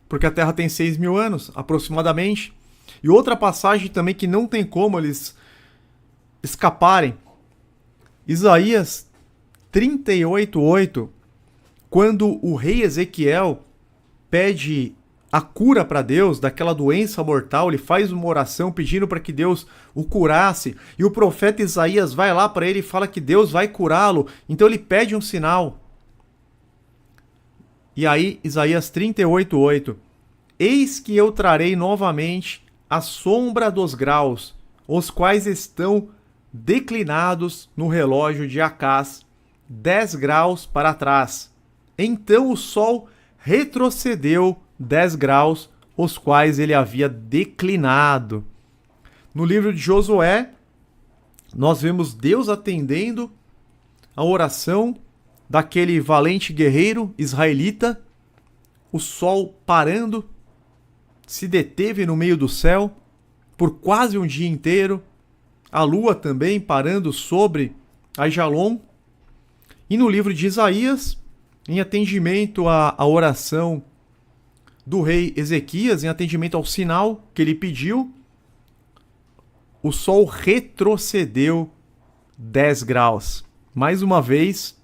Porque a Terra tem 6.000 anos, aproximadamente. E outra passagem também que não tem como eles escaparem. Isaías 38:8, quando o rei Ezequiel pede a cura para Deus daquela doença mortal, ele faz uma oração pedindo para que Deus o curasse, e o profeta Isaías vai lá para ele e fala que Deus vai curá-lo, então ele pede um sinal. E aí, Isaías 38:8, eis que eu trarei novamente a sombra dos graus, os quais estão declinados no relógio de Acás, 10 graus para trás. Então o sol retrocedeu 10 graus, os quais ele havia declinado. No livro de Josué, nós vemos Deus atendendo a oração daquele valente guerreiro israelita, o sol parando, se deteve no meio do céu por quase um dia inteiro, a lua também parando sobre Aijalon. E no livro de Isaías, em atendimento à oração do rei Ezequias, em atendimento ao sinal que ele pediu, o sol retrocedeu 10 graus. Mais uma vez,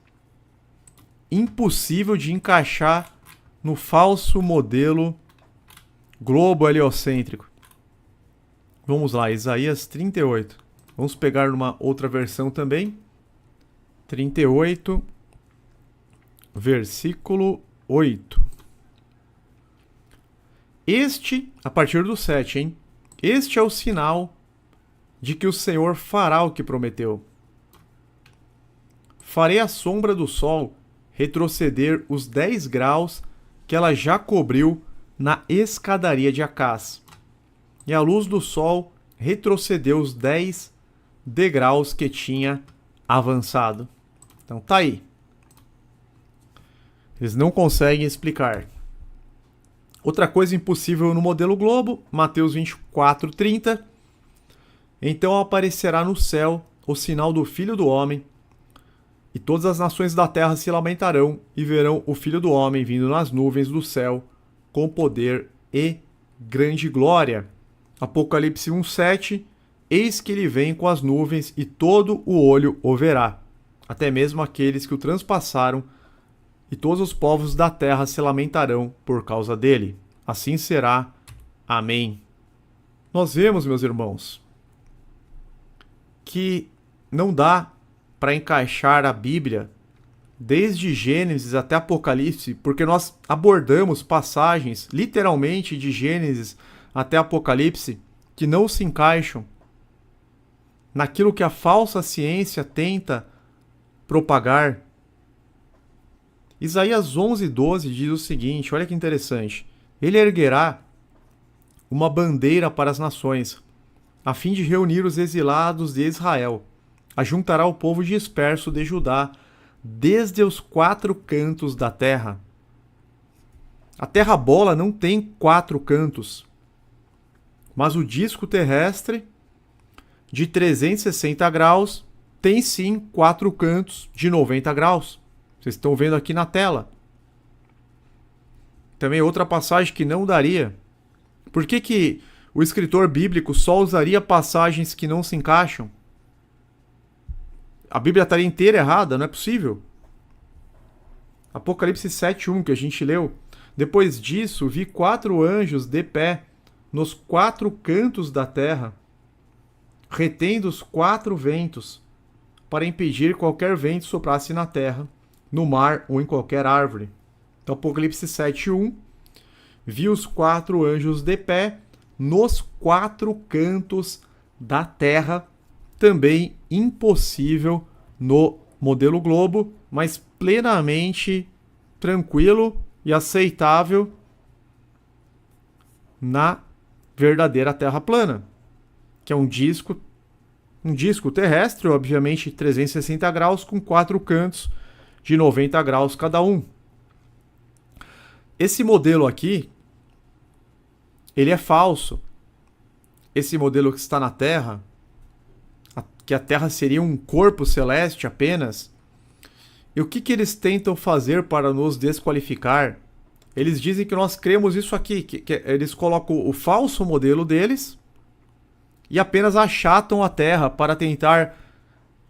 impossível de encaixar no falso modelo globo heliocêntrico. Vamos lá, Isaías 38. Vamos pegar numa outra versão também. 38, versículo 8. Este, a partir do 7, hein? Este é o sinal de que o Senhor fará o que prometeu. Farei a sombra do sol retroceder os 10 graus que ela já cobriu na escadaria de Acás. E a luz do sol retrocedeu os 10 degraus que tinha avançado. Então tá aí. Eles não conseguem explicar. Outra coisa impossível no modelo globo, Mateus 24:30. Então aparecerá no céu o sinal do Filho do Homem, e todas as nações da terra se lamentarão e verão o Filho do Homem vindo nas nuvens do céu com poder e grande glória. Apocalipse 1:7. Eis que ele vem com as nuvens e todo o olho o verá, até mesmo aqueles que o transpassaram, e todos os povos da terra se lamentarão por causa dele. Assim será. Amém. Nós vemos, meus irmãos, que não dá para encaixar a Bíblia desde Gênesis até Apocalipse, porque nós abordamos passagens, literalmente, de Gênesis até Apocalipse, que não se encaixam naquilo que a falsa ciência tenta propagar. Isaías 11:12 diz o seguinte, olha que interessante. Ele erguerá uma bandeira para as nações, a fim de reunir os exilados de Israel. Ajuntará o povo disperso de Judá, desde os 4 cantos da terra. A terra bola não tem 4 cantos, mas o disco terrestre de 360 graus tem sim 4 cantos de 90 graus. Vocês estão vendo aqui na tela. Também outra passagem que não daria. Por que o escritor bíblico só usaria passagens que não se encaixam? A Bíblia estaria inteira errada, não é possível. Apocalipse 7:1 que a gente leu. Depois disso, vi 4 anjos de pé nos 4 cantos da terra, retendo os 4 ventos, para impedir qualquer vento soprasse na terra, no mar ou em qualquer árvore. Então, Apocalipse 7:1, vi os 4 anjos de pé nos 4 cantos da terra, também impossível no modelo globo, mas plenamente tranquilo e aceitável na verdadeira Terra plana, que é um disco terrestre, obviamente 360 graus, com 4 cantos de 90 graus cada um. Esse modelo aqui, ele é falso. Esse modelo que está na Terra, que a Terra seria um corpo celeste apenas, e o que eles tentam fazer para nos desqualificar? Eles dizem que nós cremos isso aqui, que eles colocam o falso modelo deles e apenas achatam a Terra para tentar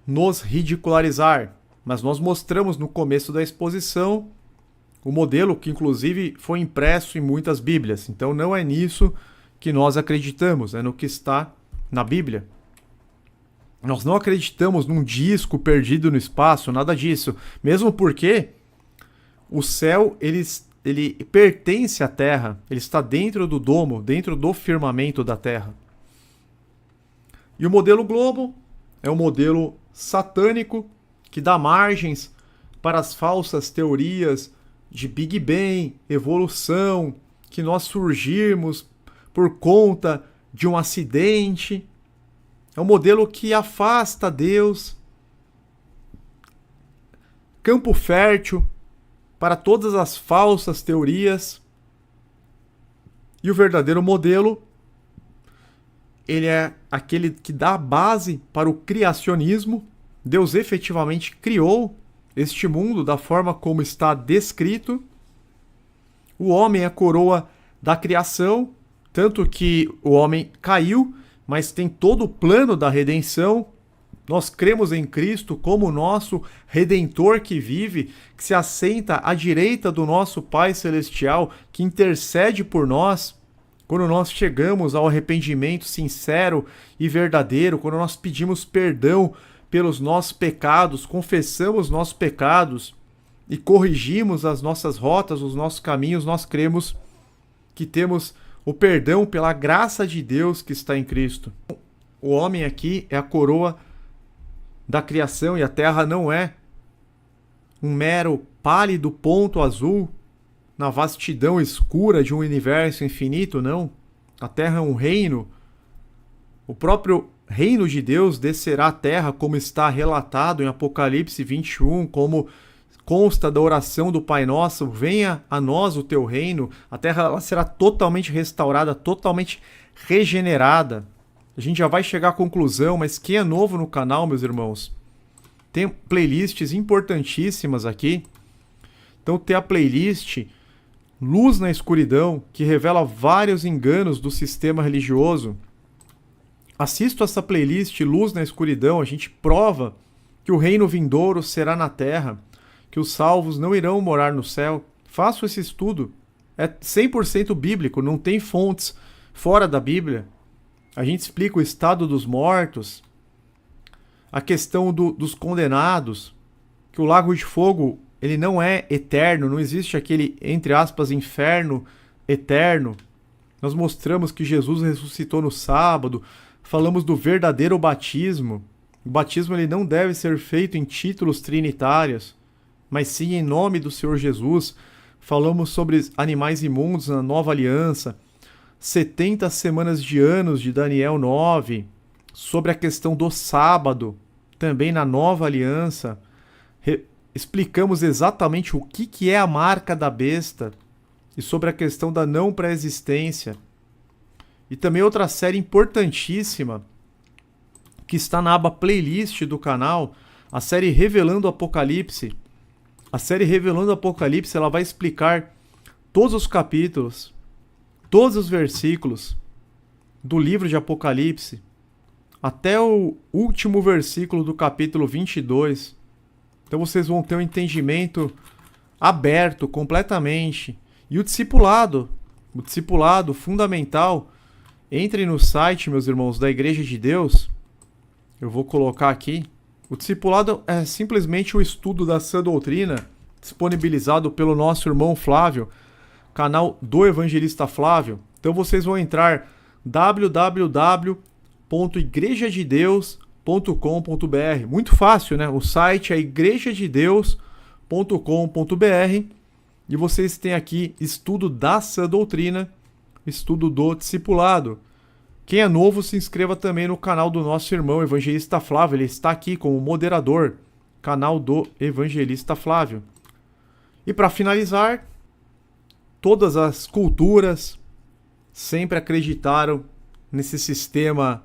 nos ridicularizar. Mas nós mostramos no começo da exposição o modelo que inclusive foi impresso em muitas Bíblias. Então não é nisso que nós acreditamos, é no que está na Bíblia. Nós não acreditamos num disco perdido no espaço, nada disso. Mesmo porque o céu, ele pertence à Terra. Ele está dentro do domo, dentro do firmamento da Terra. E o modelo globo é um modelo satânico que dá margens para as falsas teorias de Big Bang, evolução, que nós surgirmos por conta de um acidente. É um modelo que afasta Deus, campo fértil para todas as falsas teorias. E o verdadeiro modelo, ele é aquele que dá a base para o criacionismo. Deus efetivamente criou este mundo da forma como está descrito. O homem é a coroa da criação, tanto que o homem caiu, mas tem todo o plano da redenção. Nós cremos em Cristo como nosso Redentor que vive, que se assenta à direita do nosso Pai Celestial, que intercede por nós. Quando nós chegamos ao arrependimento sincero e verdadeiro, quando nós pedimos perdão pelos nossos pecados, confessamos nossos pecados e corrigimos as nossas rotas, os nossos caminhos, nós cremos que temos o perdão pela graça de Deus que está em Cristo. O homem aqui é a coroa da criação e a terra não é um mero pálido ponto azul na vastidão escura de um universo infinito, não. A terra é um reino. O próprio reino de Deus descerá à terra, como está relatado em Apocalipse 21, como consta da oração do Pai Nosso: venha a nós o teu reino. A terra ela será totalmente restaurada, totalmente regenerada. A gente já vai chegar à conclusão, mas quem é novo no canal, meus irmãos, tem playlists importantíssimas aqui. Então tem a playlist Luz na Escuridão, que revela vários enganos do sistema religioso. Assista essa playlist Luz na Escuridão, a gente prova que o reino vindouro será na terra, que os salvos não irão morar no céu. Faça esse estudo. É 100% bíblico, não tem fontes fora da Bíblia. A gente explica o estado dos mortos, a questão dos condenados, que o lago de fogo ele não é eterno, não existe aquele, entre aspas, inferno eterno. Nós mostramos que Jesus ressuscitou no sábado, falamos do verdadeiro batismo. O batismo ele não deve ser feito em títulos trinitários, mas sim em nome do Senhor Jesus. Falamos sobre animais imundos na Nova Aliança, 70 semanas de anos de Daniel 9, sobre a questão do sábado, também na Nova Aliança. Explicamos exatamente o que é a marca da besta e sobre a questão da não pré-existência. E também outra série importantíssima, que está na aba playlist do canal, a série Revelando o Apocalipse. A série Revelando o Apocalipse, ela vai explicar todos os capítulos, todos os versículos do livro de Apocalipse, até o último versículo do capítulo 22. Então vocês vão ter um entendimento aberto completamente. E o discipulado fundamental, entre no site, meus irmãos, da Igreja de Deus. Eu vou colocar aqui. O discipulado é simplesmente o estudo da sã doutrina, disponibilizado pelo nosso irmão Flávio, canal do Evangelista Flávio. Então vocês vão entrar www.igrejadedeus.com.br. Muito fácil, né? O site é igrejadedeus.com.br e vocês têm aqui estudo da sã doutrina, estudo do discipulado. Quem é novo, se inscreva também no canal do nosso irmão Evangelista Flávio. Ele está aqui como moderador, canal do Evangelista Flávio. E para finalizar, todas as culturas sempre acreditaram nesse sistema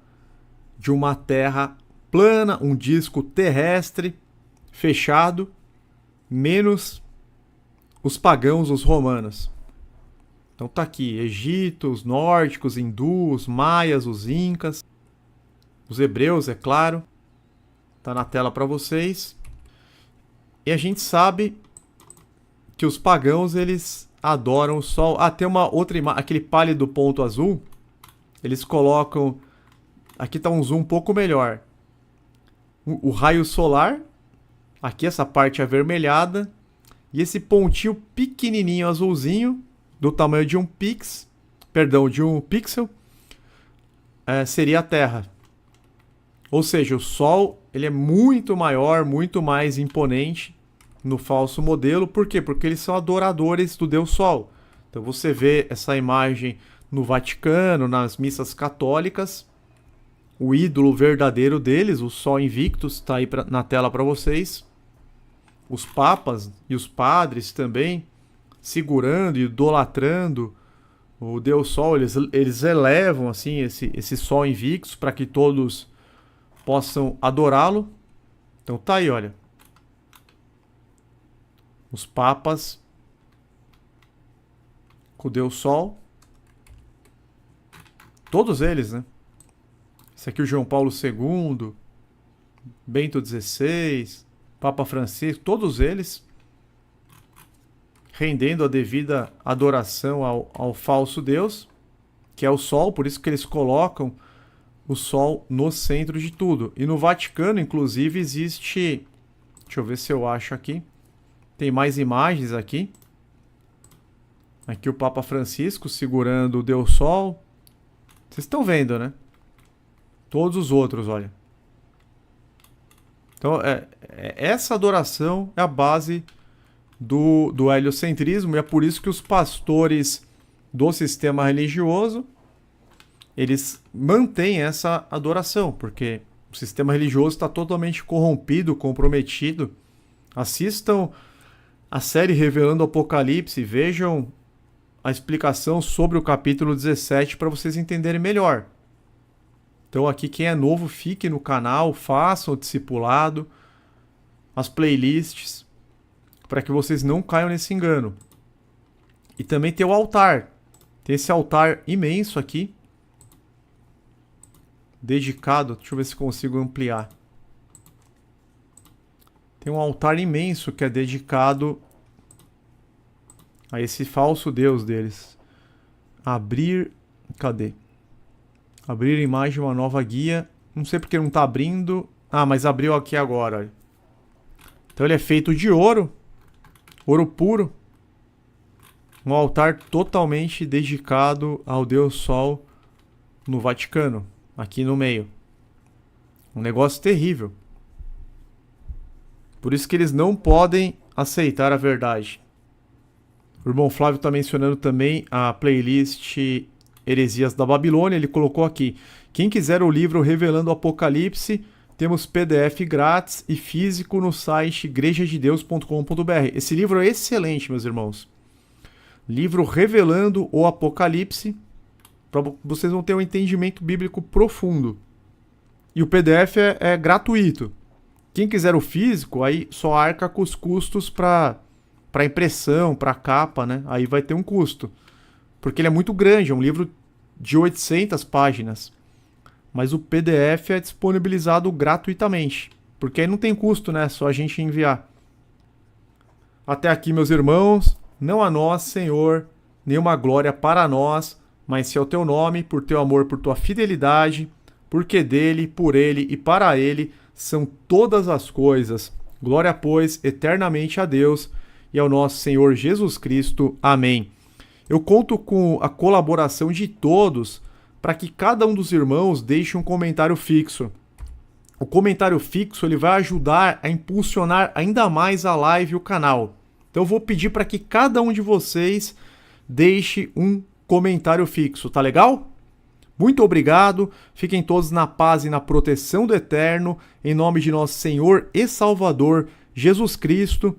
de uma terra plana, um disco terrestre fechado, menos os pagãos, os romanos. Então tá aqui, Egito, os nórdicos, hindus, maias, os incas, os hebreus, é claro. Tá na tela para vocês. E a gente sabe que os pagãos, eles adoram o sol. Ah, tem uma outra imagem, aquele pálido ponto azul. Eles colocam, aqui tá um zoom um pouco melhor. O raio solar, aqui essa parte avermelhada, e esse pontinho pequenininho azulzinho, do tamanho de um pixel, seria a Terra. Ou seja, o Sol ele é muito maior, muito mais imponente no falso modelo. Por quê? Porque eles são adoradores do Deus Sol. Então você vê essa imagem no Vaticano, nas missas católicas. O ídolo verdadeiro deles, o Sol Invictus, está aí na tela para vocês. Os papas e os padres também, segurando e idolatrando o Deus Sol. Eles elevam assim esse Sol Invictus para que todos possam adorá-lo. Então tá aí, olha. Os papas com o Deus Sol. Todos eles, né? Esse aqui é o João Paulo II, Bento XVI, Papa Francisco, todos eles rendendo a devida adoração ao falso Deus, que é o Sol. Por isso que eles colocam o Sol no centro de tudo. E no Vaticano, inclusive, existe... Deixa eu ver se eu acho aqui. Tem mais imagens aqui. Aqui o Papa Francisco segurando o Deus Sol. Vocês estão vendo, né? Todos os outros, olha. Então, essa adoração é a base do heliocentrismo, e é por isso que os pastores do sistema religioso, eles mantêm essa adoração, porque o sistema religioso está totalmente corrompido, comprometido. Assistam a série Revelando o Apocalipse, vejam a explicação sobre o capítulo 17 para vocês entenderem melhor. Então aqui quem é novo, fique no canal, façam o discipulado, as playlists, para que vocês não caiam nesse engano. E também tem o altar. Tem esse altar imenso aqui, dedicado, deixa eu ver se consigo ampliar. Tem um altar imenso que é dedicado a esse falso Deus deles. Abrir, cadê? Abrir imagem, uma nova guia. Não sei porque não está abrindo. Ah, mas abriu aqui agora. Olha. Então ele é feito de ouro. Ouro puro. Um altar totalmente dedicado ao Deus Sol no Vaticano. Aqui no meio. Um negócio terrível. Por isso que eles não podem aceitar a verdade. O irmão Flávio está mencionando também a playlist Heresias da Babilônia. Ele colocou aqui: quem quiser o livro Revelando o Apocalipse, temos PDF grátis e físico no site igrejadedeus.com.br. Esse livro é excelente, meus irmãos. Livro Revelando o Apocalipse. Vocês vão ter um entendimento bíblico profundo. E o PDF é gratuito. Quem quiser o físico, aí só arca com os custos para impressão, para capa, né? Aí vai ter um custo. Porque ele é muito grande, é um livro de 800 páginas. Mas o PDF é disponibilizado gratuitamente. Porque aí não tem custo, né? Só a gente enviar. Até aqui, meus irmãos. Não a nós, Senhor, nenhuma glória para nós, mas se é o teu nome, por teu amor, por tua fidelidade, porque dele, por ele e para ele são todas as coisas. Glória, pois, eternamente a Deus e ao nosso Senhor Jesus Cristo. Amém. Eu conto com a colaboração de todos para que cada um dos irmãos deixe um comentário fixo. O comentário fixo ele vai ajudar a impulsionar ainda mais a live e o canal. Então eu vou pedir para que cada um de vocês deixe um comentário fixo, tá legal? Muito obrigado, fiquem todos na paz e na proteção do Eterno, em nome de nosso Senhor e Salvador, Jesus Cristo.